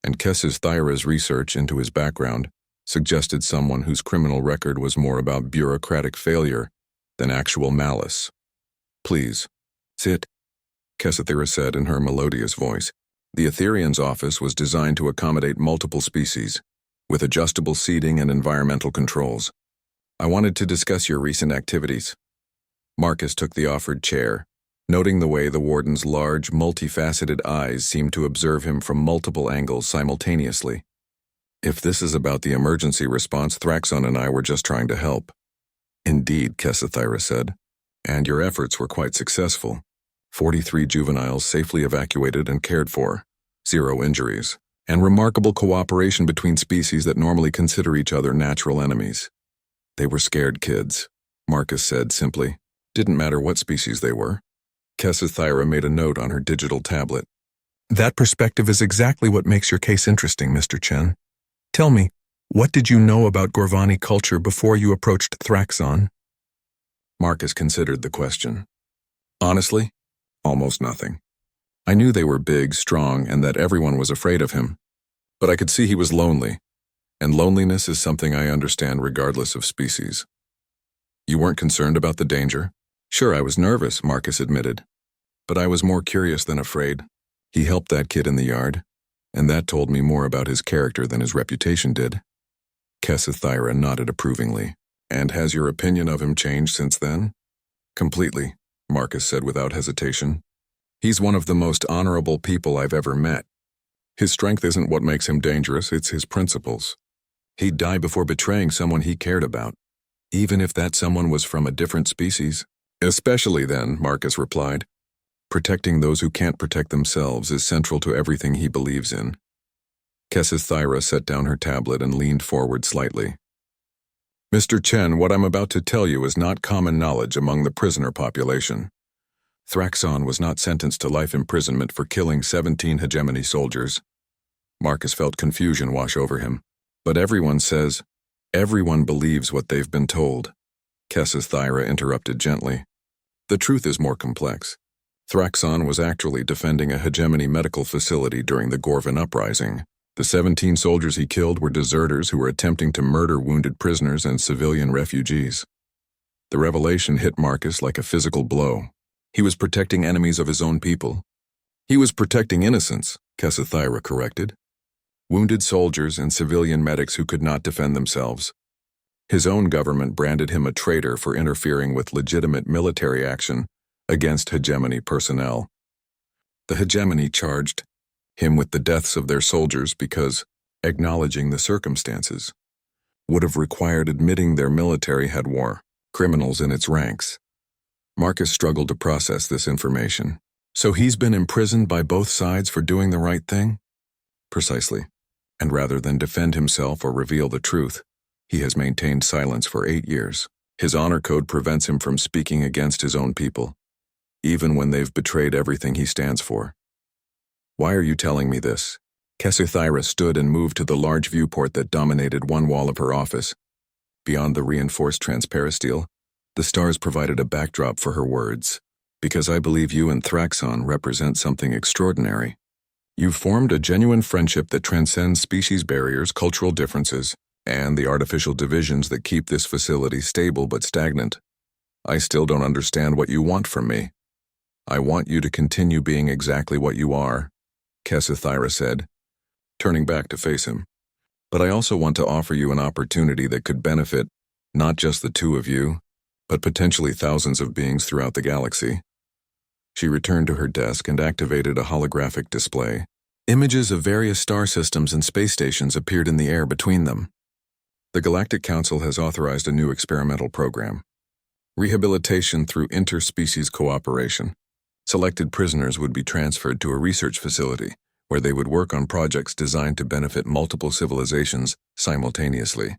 and Kessathyra's research into his background suggested someone whose criminal record was more about bureaucratic failure than actual malice. "Please, sit," Kessathyra said in her melodious voice. The Etherian's office was designed to accommodate multiple species, with adjustable seating and environmental controls. "I wanted to discuss your recent activities." Marcus took the offered chair, noting the way the warden's large, multifaceted eyes seemed to observe him from multiple angles simultaneously. "If this is about the emergency response, Thraxon and I were just trying to help." "Indeed," Kessathyra said, "and your efforts were quite successful. 43 juveniles safely evacuated and cared for, 0 injuries, and remarkable cooperation between species that normally consider each other natural enemies." "They were scared kids," Marcus said simply. Didn't matter what species they were. Kessathyra made a note on her digital tablet. "That perspective is exactly what makes your case interesting, Mr. Chen. Tell me, what did you know about Gorvani culture before you approached Thraxon?" Marcus considered the question. "Honestly, almost nothing. I knew they were big, strong, and that everyone was afraid of him. But I could see he was lonely, and loneliness is something I understand regardless of species." "You weren't concerned about the danger?" "Sure, I was nervous," Marcus admitted. "But I was more curious than afraid. He helped that kid in the yard, and that told me more about his character than his reputation did." Kessathyra nodded approvingly. "And has your opinion of him changed since then?" "Completely," Marcus said without hesitation. "He's one of the most honorable people I've ever met. His strength isn't what makes him dangerous, it's his principles. He'd die before betraying someone he cared about, even if that someone was from a different species." "Especially then," Marcus replied. "Protecting those who can't protect themselves is central to everything he believes in." Kessathyra set down her tablet and leaned forward slightly. "Mr. Chen, what I'm about to tell you is not common knowledge among the prisoner population. Thraxon was not sentenced to life imprisonment for killing 17 hegemony soldiers." Marcus felt confusion wash over him. "But everyone believes what they've been told." Kessathyra interrupted gently. "The truth is more complex. Thraxon was actually defending a hegemony medical facility during the Gorvan uprising. The 17 soldiers he killed were deserters who were attempting to murder wounded prisoners and civilian refugees." The revelation hit Marcus like a physical blow. He was protecting enemies of his own people. "He was protecting innocents," Kessathyra corrected. "Wounded soldiers and civilian medics who could not defend themselves. His own government branded him a traitor for interfering with legitimate military action against hegemony personnel. The hegemony charged him with the deaths of their soldiers because acknowledging the circumstances would have required admitting their military had war criminals in its ranks." Marcus struggled to process this information. "So he's been imprisoned by both sides for doing the right thing?" "Precisely. and rather than defend himself or reveal the truth, he has maintained silence for 8 years. His honor code prevents him from speaking against his own people, even when they've betrayed everything he stands for. Why are you telling me this? Kesuthyra stood and moved to the large viewport that dominated one wall of her office. Beyond the reinforced transparisteel, the stars provided a backdrop for her words. Because I believe you and Thraxon represent something extraordinary. You've formed a genuine friendship that transcends species barriers, cultural differences, and the artificial divisions that keep this facility stable but stagnant. I still don't understand what you want from me. I want you to continue being exactly what you are, Kesuthyra said, turning back to face him. But I also want to offer you an opportunity that could benefit not just the two of you, but potentially thousands of beings throughout the galaxy. She returned to her desk and activated a holographic display. Images of various star systems and space stations appeared in the air between them. The Galactic Council has authorized a new experimental program. Rehabilitation through interspecies cooperation. Selected prisoners would be transferred to a research facility where they would work on projects designed to benefit multiple civilizations simultaneously.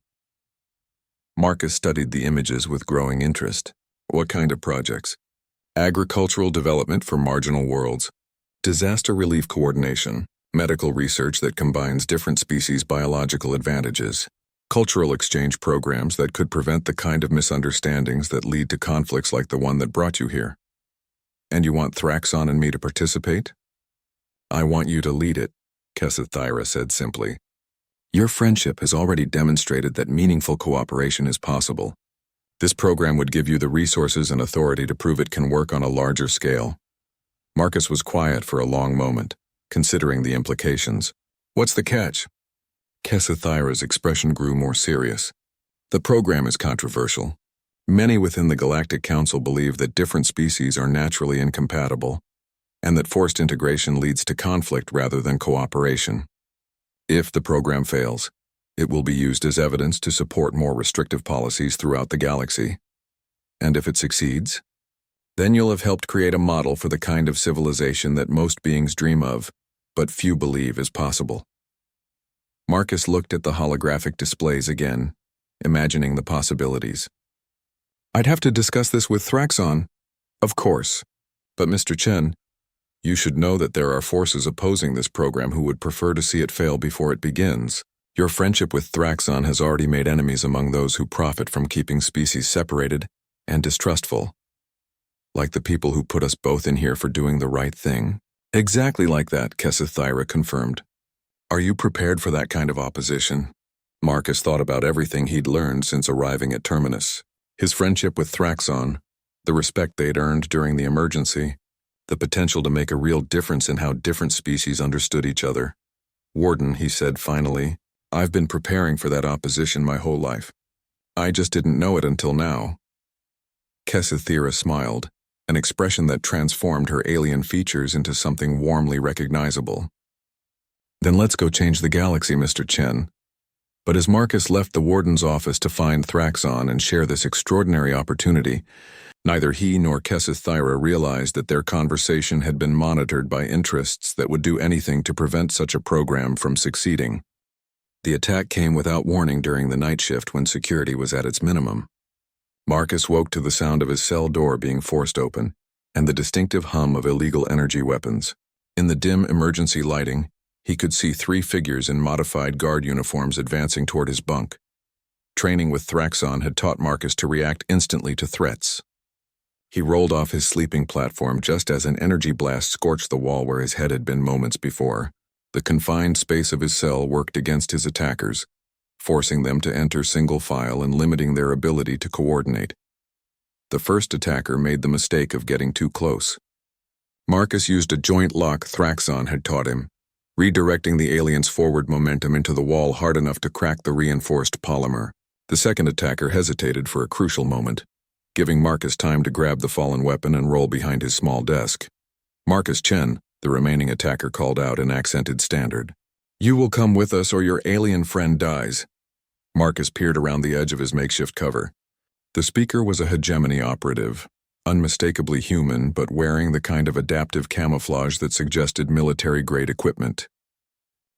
Marcus studied the images with growing interest. What kind of projects? Agricultural development for marginal worlds, disaster relief coordination, medical research that combines different species' biological advantages, cultural exchange programs that could prevent the kind of misunderstandings that lead to conflicts like the one that brought you here. And you want Thraxon and me to participate? I want you to lead it, Kesuthyra said simply. Your friendship has already demonstrated that meaningful cooperation is possible. This program would give you the resources and authority to prove it can work on a larger scale. Marcus was quiet for a long moment, considering the implications. What's the catch? Kesuthyra's expression grew more serious. The program is controversial. Many within the Galactic Council believe that different species are naturally incompatible, and that forced integration leads to conflict rather than cooperation. If the program fails, it will be used as evidence to support more restrictive policies throughout the galaxy. And if it succeeds, then you'll have helped create a model for the kind of civilization that most beings dream of, but few believe is possible. Marcus looked at the holographic displays again, imagining the possibilities. I'd have to discuss this with Thraxon. Of course. But Mr. Chen, you should know that there are forces opposing this program who would prefer to see it fail before it begins. Your friendship with Thraxon has already made enemies among those who profit from keeping species separated and distrustful. Like the people who put us both in here for doing the right thing. Exactly like that, Kesuthyra confirmed. Are you prepared for that kind of opposition? Marcus thought about everything he'd learned since arriving at Terminus. His friendship with Thraxon, the respect they'd earned during the emergency, the potential to make a real difference in how different species understood each other. Warden, he said finally, I've been preparing for that opposition my whole life. I just didn't know it until now. Kesuthyra smiled, an expression that transformed her alien features into something warmly recognizable. Then let's go change the galaxy, Mr. Chen. But as Marcus left the warden's office to find Thraxon and share this extraordinary opportunity, neither he nor Kesuthyra realized that their conversation had been monitored by interests that would do anything to prevent such a program from succeeding. The attack came without warning during the night shift when security was at its minimum. Marcus woke to the sound of his cell door being forced open and the distinctive hum of illegal energy weapons. In the dim emergency lighting, he could see 3 figures in modified guard uniforms advancing toward his bunk. Training with Thraxon had taught Marcus to react instantly to threats. He rolled off his sleeping platform just as an energy blast scorched the wall where his head had been moments before. The confined space of his cell worked against his attackers, forcing them to enter single file and limiting their ability to coordinate. The first attacker made the mistake of getting too close. Marcus used a joint lock Thraxon had taught him, redirecting the alien's forward momentum into the wall hard enough to crack the reinforced polymer. The second attacker hesitated for a crucial moment, giving Marcus time to grab the fallen weapon and roll behind his small desk. Marcus Chen, the remaining attacker, called out in accented standard. You will come with us or your alien friend dies. Marcus peered around the edge of his makeshift cover. The speaker was a hegemony operative, unmistakably human but wearing the kind of adaptive camouflage that suggested military-grade equipment.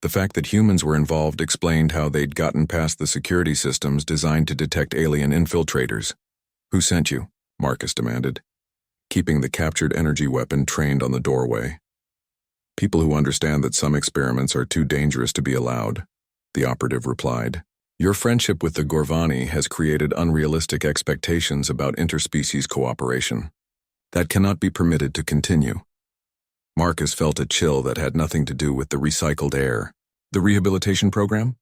The fact that humans were involved explained how they'd gotten past the security systems designed to detect alien infiltrators. "Who sent you?" Marcus demanded, keeping the captured energy weapon trained on the doorway. "People who understand that some experiments are too dangerous to be allowed," the operative replied. "Your friendship with the Gorvani has created unrealistic expectations about interspecies cooperation. That cannot be permitted to continue." Marcus felt a chill that had nothing to do with the recycled air. "The rehabilitation program?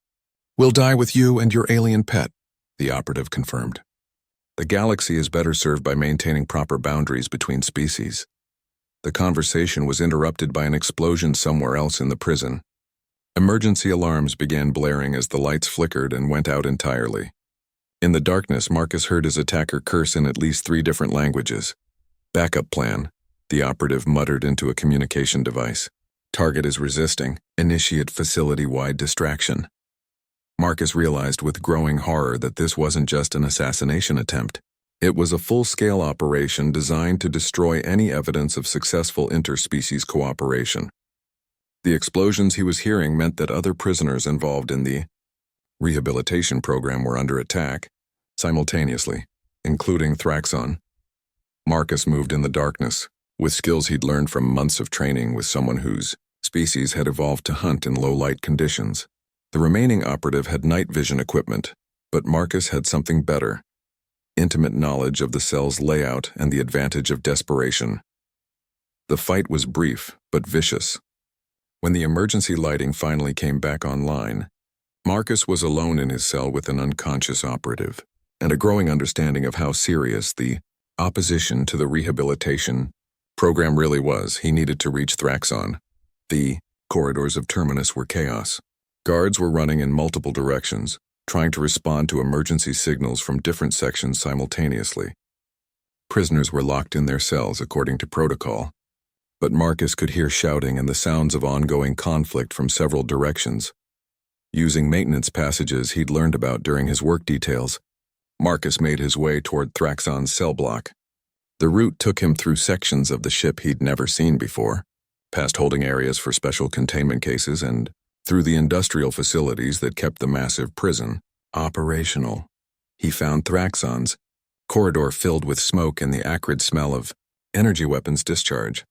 We'll die with you and your alien pet," the operative confirmed. "The galaxy is better served by maintaining proper boundaries between species." The conversation was interrupted by an explosion somewhere else in the prison. Emergency alarms began blaring as the lights flickered and went out entirely. In the darkness, Marcus heard his attacker curse in at least 3 different languages. "Backup plan," the operative muttered into a communication device. "Target is resisting. Initiate facility-wide distraction." Marcus realized with growing horror that this wasn't just an assassination attempt. It was a full-scale operation designed to destroy any evidence of successful interspecies cooperation. The explosions he was hearing meant that other prisoners involved in the rehabilitation program were under attack, simultaneously, including Thraxon. Marcus moved in the darkness, with skills he'd learned from months of training with someone whose species had evolved to hunt in low-light conditions. The remaining operative had night vision equipment, but Marcus had something better: intimate knowledge of the cell's layout and the advantage of desperation. The fight was brief, but vicious. When the emergency lighting finally came back online, Marcus was alone in his cell with an unconscious operative, and a growing understanding of how serious the opposition to the rehabilitation program really was. He needed to reach Thraxon. The corridors of Terminus were chaos. Guards were running in multiple directions, trying to respond to emergency signals from different sections simultaneously. Prisoners were locked in their cells according to protocol, but Marcus could hear shouting and the sounds of ongoing conflict from several directions. Using maintenance passages he'd learned about during his work details, Marcus made his way toward Thraxon's cell block. The route took him through sections of the ship he'd never seen before, past holding areas for special containment cases, and through the industrial facilities that kept the massive prison operational. He found Thraxon's corridor filled with smoke and the acrid smell of energy weapons discharge.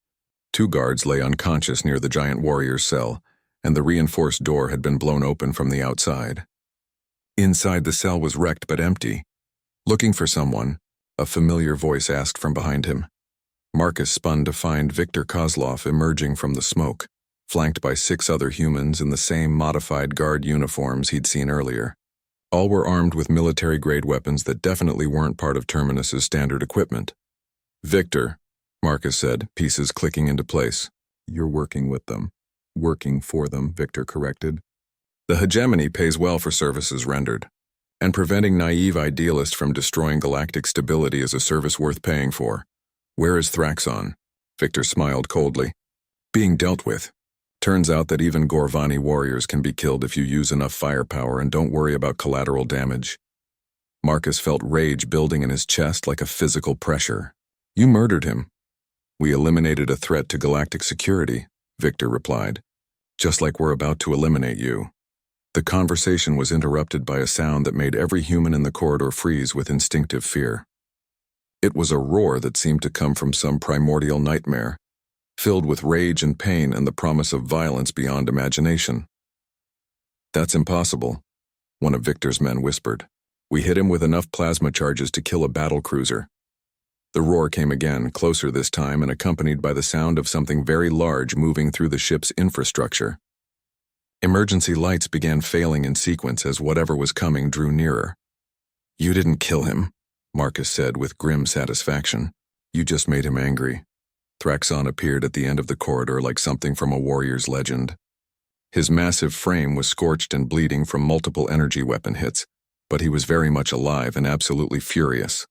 2 guards lay unconscious near the giant warrior's cell, and the reinforced door had been blown open from the outside. Inside, the cell was wrecked but empty. "Looking for someone?" a familiar voice asked from behind him. Marcus spun to find Viktor Kozlov emerging from the smoke, flanked by 6 other humans in the same modified guard uniforms he'd seen earlier. All were armed with military-grade weapons that definitely weren't part of Terminus's standard equipment. "Victor," Marcus said, pieces clicking into place. "You're working with them." "Working for them," Victor corrected. "The hegemony pays well for services rendered, and preventing naive idealists from destroying galactic stability is a service worth paying for. Where is Thraxon?" Victor smiled coldly. "Being dealt with. Turns out that even Gorvani warriors can be killed if you use enough firepower and don't worry about collateral damage." Marcus felt rage building in his chest like a physical pressure. "You murdered him." "We eliminated a threat to galactic security," Victor replied. "Just like we're about to eliminate you." The conversation was interrupted by a sound that made every human in the corridor freeze with instinctive fear. It was a roar that seemed to come from some primordial nightmare, filled with rage and pain and the promise of violence beyond imagination. "That's impossible," one of Victor's men whispered. "We hit him with enough plasma charges to kill a battle cruiser." The roar came again, closer this time and accompanied by the sound of something very large moving through the ship's infrastructure. Emergency lights began failing in sequence as whatever was coming drew nearer. "You didn't kill him," Marcus said with grim satisfaction. "You just made him angry." Thraxon appeared at the end of the corridor like something from a warrior's legend. His massive frame was scorched and bleeding from multiple energy weapon hits, but he was very much alive and absolutely furious.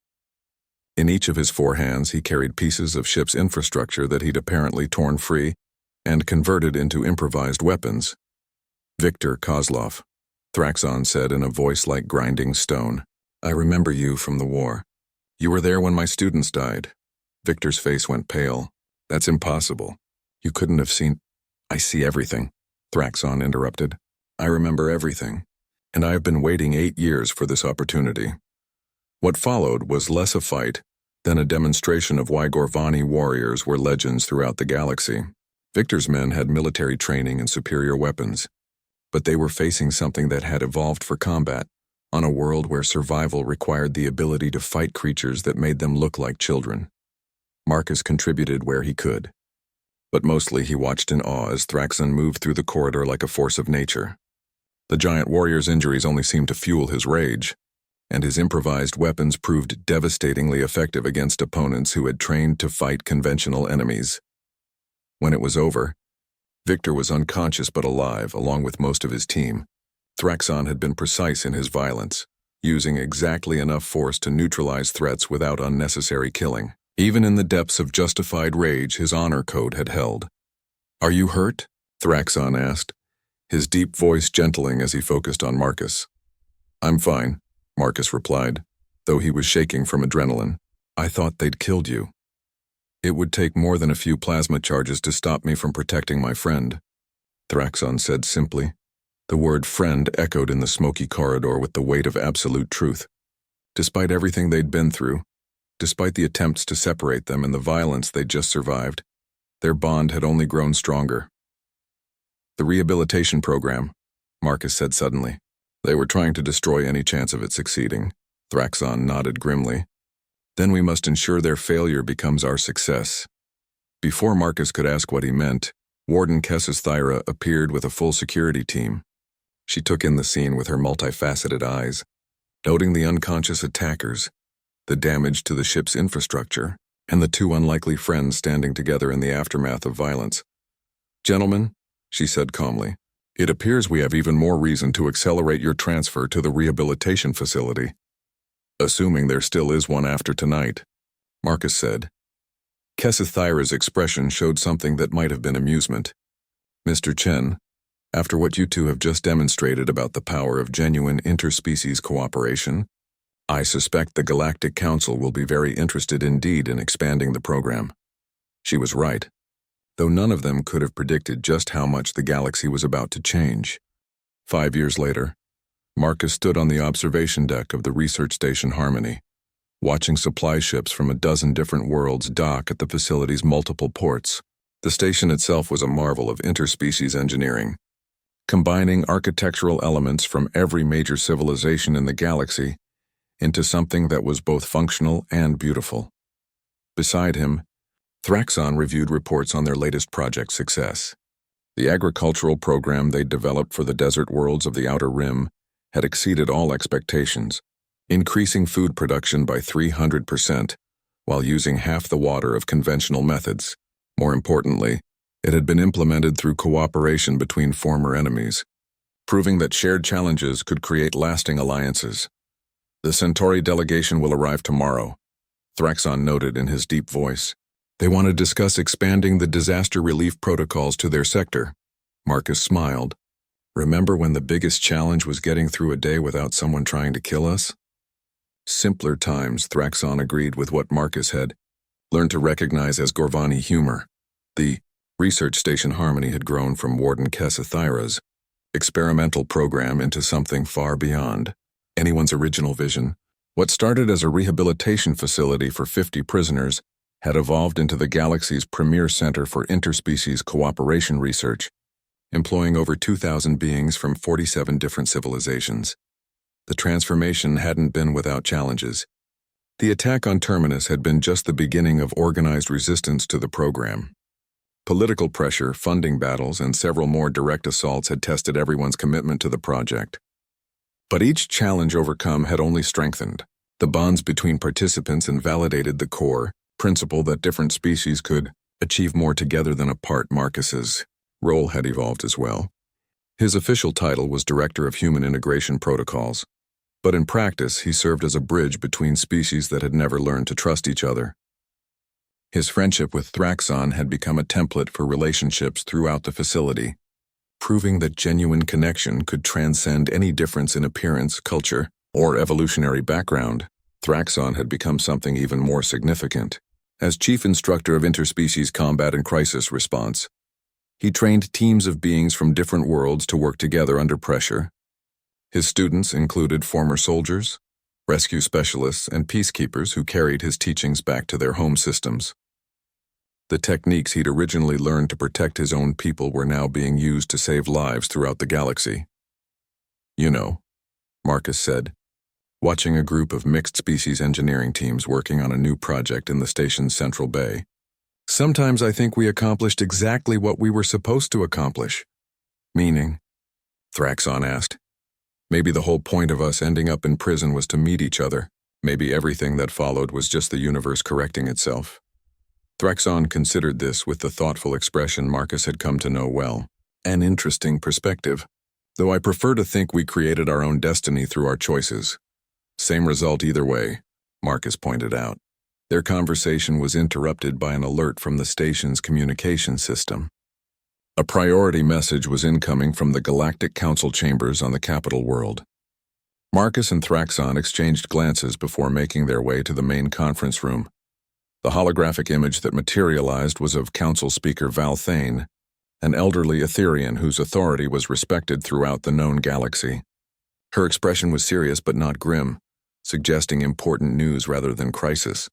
In each of his 4 hands he carried pieces of ship's infrastructure that he'd apparently torn free and converted into improvised weapons. "Viktor Kozlov," Thraxon said in a voice like grinding stone. "I remember you from the war. You were there when my students died." Victor's face went pale. "That's impossible. You couldn't have seen—" "I see everything," Thraxon interrupted. I remember everything, and I have been waiting 8 years for this opportunity. What followed was less a fight than a demonstration of why Gorvani warriors were legends throughout the galaxy. Victor's men had military training and superior weapons, but they were facing something that had evolved for combat, on a world where survival required the ability to fight creatures that made them look like children. Marcus contributed where he could, but mostly he watched in awe as Thraxon moved through the corridor like a force of nature. The giant warrior's injuries only seemed to fuel his rage, and his improvised weapons proved devastatingly effective against opponents who had trained to fight conventional enemies. When it was over, Victor was unconscious but alive, along with most of his team. Thraxon had been precise in his violence, using exactly enough force to neutralize threats without unnecessary killing. Even in the depths of justified rage, his honor code had held. Are you hurt? Thraxon asked, his deep voice gentling as he focused on Marcus. I'm fine, Marcus replied, though he was shaking from adrenaline. I thought they'd killed you. It would take more than a few plasma charges to stop me from protecting my friend, Thraxon said simply. The word friend echoed in the smoky corridor with the weight of absolute truth. Despite everything they'd been through, despite the attempts to separate them and the violence they'd just survived, their bond had only grown stronger. The rehabilitation program, Marcus said suddenly. They were trying to destroy any chance of it succeeding. Thraxon nodded grimly. Then we must ensure their failure becomes our success. Before Marcus could ask what he meant, Warden Thyra appeared with a full security team. She took in the scene with her multifaceted eyes, noting the unconscious attackers, the damage to the ship's infrastructure, and the two unlikely friends standing together in the aftermath of violence. Gentlemen, she said calmly, it appears we have even more reason to accelerate your transfer to the rehabilitation facility. Assuming there still is one after tonight, Marcus said. Thyra's expression showed something that might have been amusement. Mr. Chen, after what you two have just demonstrated about the power of genuine interspecies cooperation, I suspect the Galactic Council will be very interested indeed in expanding the program. She was right, though none of them could have predicted just how much the galaxy was about to change. 5 years later, Marcus stood on the observation deck of the research station Harmony, watching supply ships from a dozen different worlds dock at the facility's multiple ports. The station itself was a marvel of interspecies engineering, combining architectural elements from every major civilization in the galaxy into something that was both functional and beautiful. Beside him, Thraxon reviewed reports on their latest project success. The agricultural program they'd developed for the desert worlds of the Outer Rim had exceeded all expectations, increasing food production by 300% while using half the water of conventional methods. More importantly, it had been implemented through cooperation between former enemies, proving that shared challenges could create lasting alliances. The Centauri delegation will arrive tomorrow, Thraxon noted in his deep voice. They want to discuss expanding the disaster relief protocols to their sector. Marcus smiled. Remember when the biggest challenge was getting through a day without someone trying to kill us? Simpler times, Thraxon agreed with what Marcus had learned to recognize as Gorvani humor. The research station Harmony had grown from Warden Thyra's experimental program into something far beyond anyone's original vision. What started as a rehabilitation facility for 50 prisoners had evolved into the galaxy's premier center for interspecies cooperation research, employing over 2,000 beings from 47 different civilizations. The transformation hadn't been without challenges. The attack on Terminus had been just the beginning of organized resistance to the program. Political pressure, funding battles, and several more direct assaults had tested everyone's commitment to the project. But each challenge overcome had only strengthened the bonds between participants and validated the core principle that different species could achieve more together than apart. Marcus's role had evolved as well. His official title was Director of Human Integration Protocols, but in practice he served as a bridge between species that had never learned to trust each other. His friendship with Thraxon had become a template for relationships throughout the facility, proving that genuine connection could transcend any difference in appearance, culture, or evolutionary background. Thraxon had become something even more significant. As Chief Instructor of Interspecies Combat and Crisis Response, He trained teams of beings from different worlds to work together under pressure. His students included former soldiers, rescue specialists, and peacekeepers who carried his teachings back to their home systems. The techniques he'd originally learned to protect his own people were now being used to save lives throughout the galaxy. "You know," Marcus said, watching a group of mixed-species engineering teams working on a new project in the station's central bay. "Sometimes I think we accomplished exactly what we were supposed to accomplish." "Meaning?" Thraxon asked. "Maybe the whole point of us ending up in prison was to meet each other. Maybe everything that followed was just the universe correcting itself." Thraxon considered this with the thoughtful expression Marcus had come to know well. "An interesting perspective. Though I prefer to think we created our own destiny through our choices. Same result either way," Marcus pointed out. Their conversation was interrupted by an alert from the station's communication system. A priority message was incoming from the Galactic Council chambers on the capital world. Marcus and Thraxon exchanged glances before making their way to the main conference room. The holographic image that materialized was of Council Speaker Val Thane, an elderly Etherian whose authority was respected throughout the known galaxy. Her expression was serious but not grim, suggesting important news rather than crisis.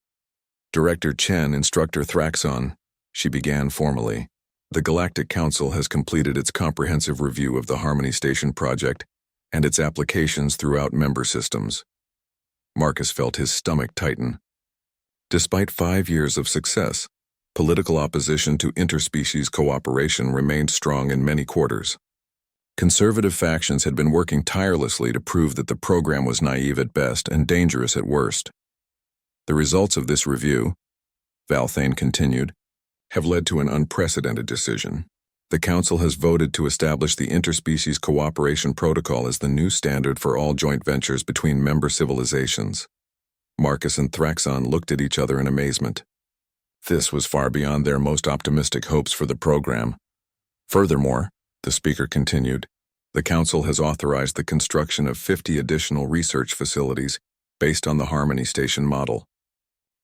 "Director Chen, Instructor Thraxon," she began formally. "The Galactic Council has completed its comprehensive review of the Harmony Station project and its applications throughout member systems." Marcus felt his stomach tighten. Despite 5 years of success, political opposition to interspecies cooperation remained strong in many quarters. Conservative factions had been working tirelessly to prove that the program was naive at best and dangerous at worst. "The results of this review," Val Thane continued, "have led to an unprecedented decision. The Council has voted to establish the Interspecies Cooperation Protocol as the new standard for all joint ventures between member civilizations." Marcus and Thraxon looked at each other in amazement. This was far beyond their most optimistic hopes for the program. "Furthermore," the speaker continued, "the Council has authorized the construction of 50 additional research facilities based on the Harmony Station model.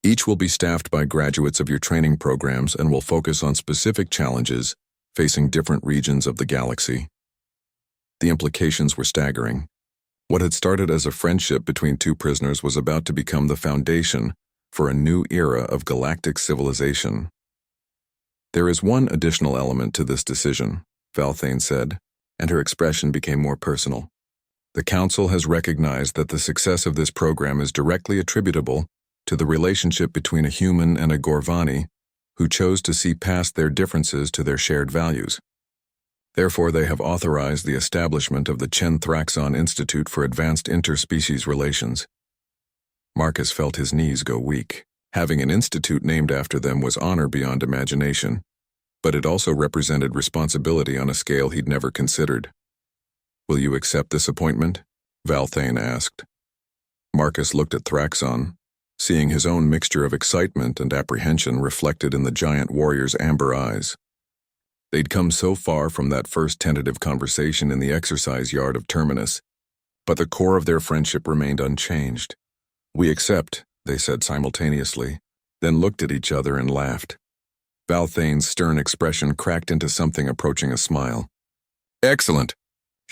Each will be staffed by graduates of your training programs and will focus on specific challenges facing different regions of the galaxy." The implications were staggering. What had started as a friendship between two prisoners was about to become the foundation for a new era of galactic civilization. "There is one additional element to this decision," Val Thane said, and her expression became more personal. "The Council has recognized that the success of this program is directly attributable to the relationship between a human and a Gorvani who chose to see past their differences to their shared values. Therefore, they have authorized the establishment of the Chen Thraxon Institute for Advanced Interspecies Relations." Marcus felt his knees go weak. Having an institute named after them was honor beyond imagination, but it also represented responsibility on a scale he'd never considered. "Will you accept this appointment?" Val Thane asked. Marcus looked at Thraxon, seeing his own mixture of excitement and apprehension reflected in the giant warrior's amber eyes. They'd come so far from that first tentative conversation in the exercise yard of Terminus, but the core of their friendship remained unchanged. "We accept," they said simultaneously, then looked at each other and laughed. Val Thane's stern expression cracked into something approaching a smile. "Excellent.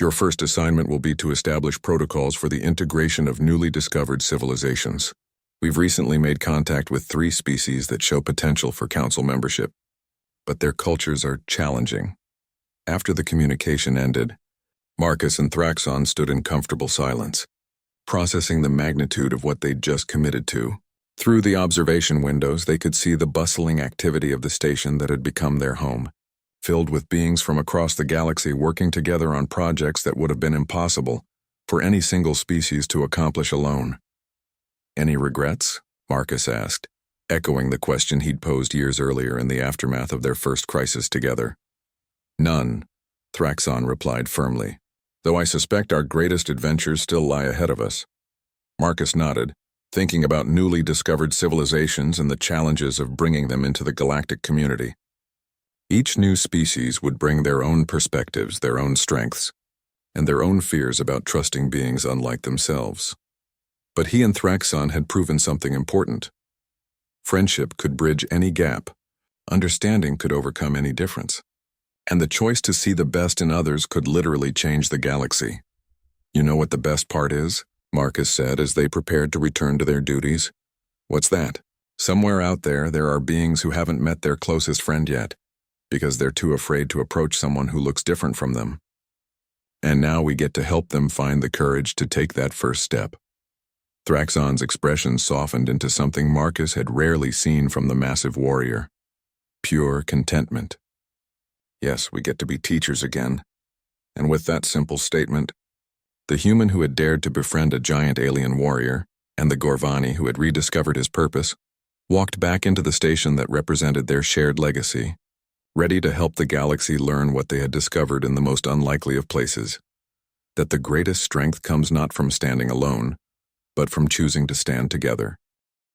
Your first assignment will be to establish protocols for the integration of newly discovered civilizations. We've recently made contact with 3 species that show potential for Council membership, but their cultures are challenging." After the communication ended, Marcus and Thraxon stood in comfortable silence, processing the magnitude of what they'd just committed to. Through the observation windows, they could see the bustling activity of the station that had become their home, filled with beings from across the galaxy working together on projects that would have been impossible for any single species to accomplish alone. "Any regrets?" Marcus asked, echoing the question he'd posed years earlier in the aftermath of their first crisis together. "None," Thraxon replied firmly, "though I suspect our greatest adventures still lie ahead of us." Marcus nodded, thinking about newly discovered civilizations and the challenges of bringing them into the galactic community. Each new species would bring their own perspectives, their own strengths, and their own fears about trusting beings unlike themselves. But he and Thraxon had proven something important. Friendship could bridge any gap. Understanding could overcome any difference. And the choice to see the best in others could literally change the galaxy. You know what the best part is? Marcus said as they prepared to return to their duties. What's that? Somewhere out there are beings who haven't met their closest friend yet, because they're too afraid to approach someone who looks different from them. And now we get to help them find the courage to take that first step. Thraxon's expression softened into something Marcus had rarely seen from the massive warrior. Pure contentment. Yes, we get to be teachers again. And with that simple statement, the human who had dared to befriend a giant alien warrior, and the Gorvani who had rediscovered his purpose, walked back into the station that represented their shared legacy, ready to help the galaxy learn what they had discovered in the most unlikely of places, that the greatest strength comes not from standing alone, but from choosing to stand together.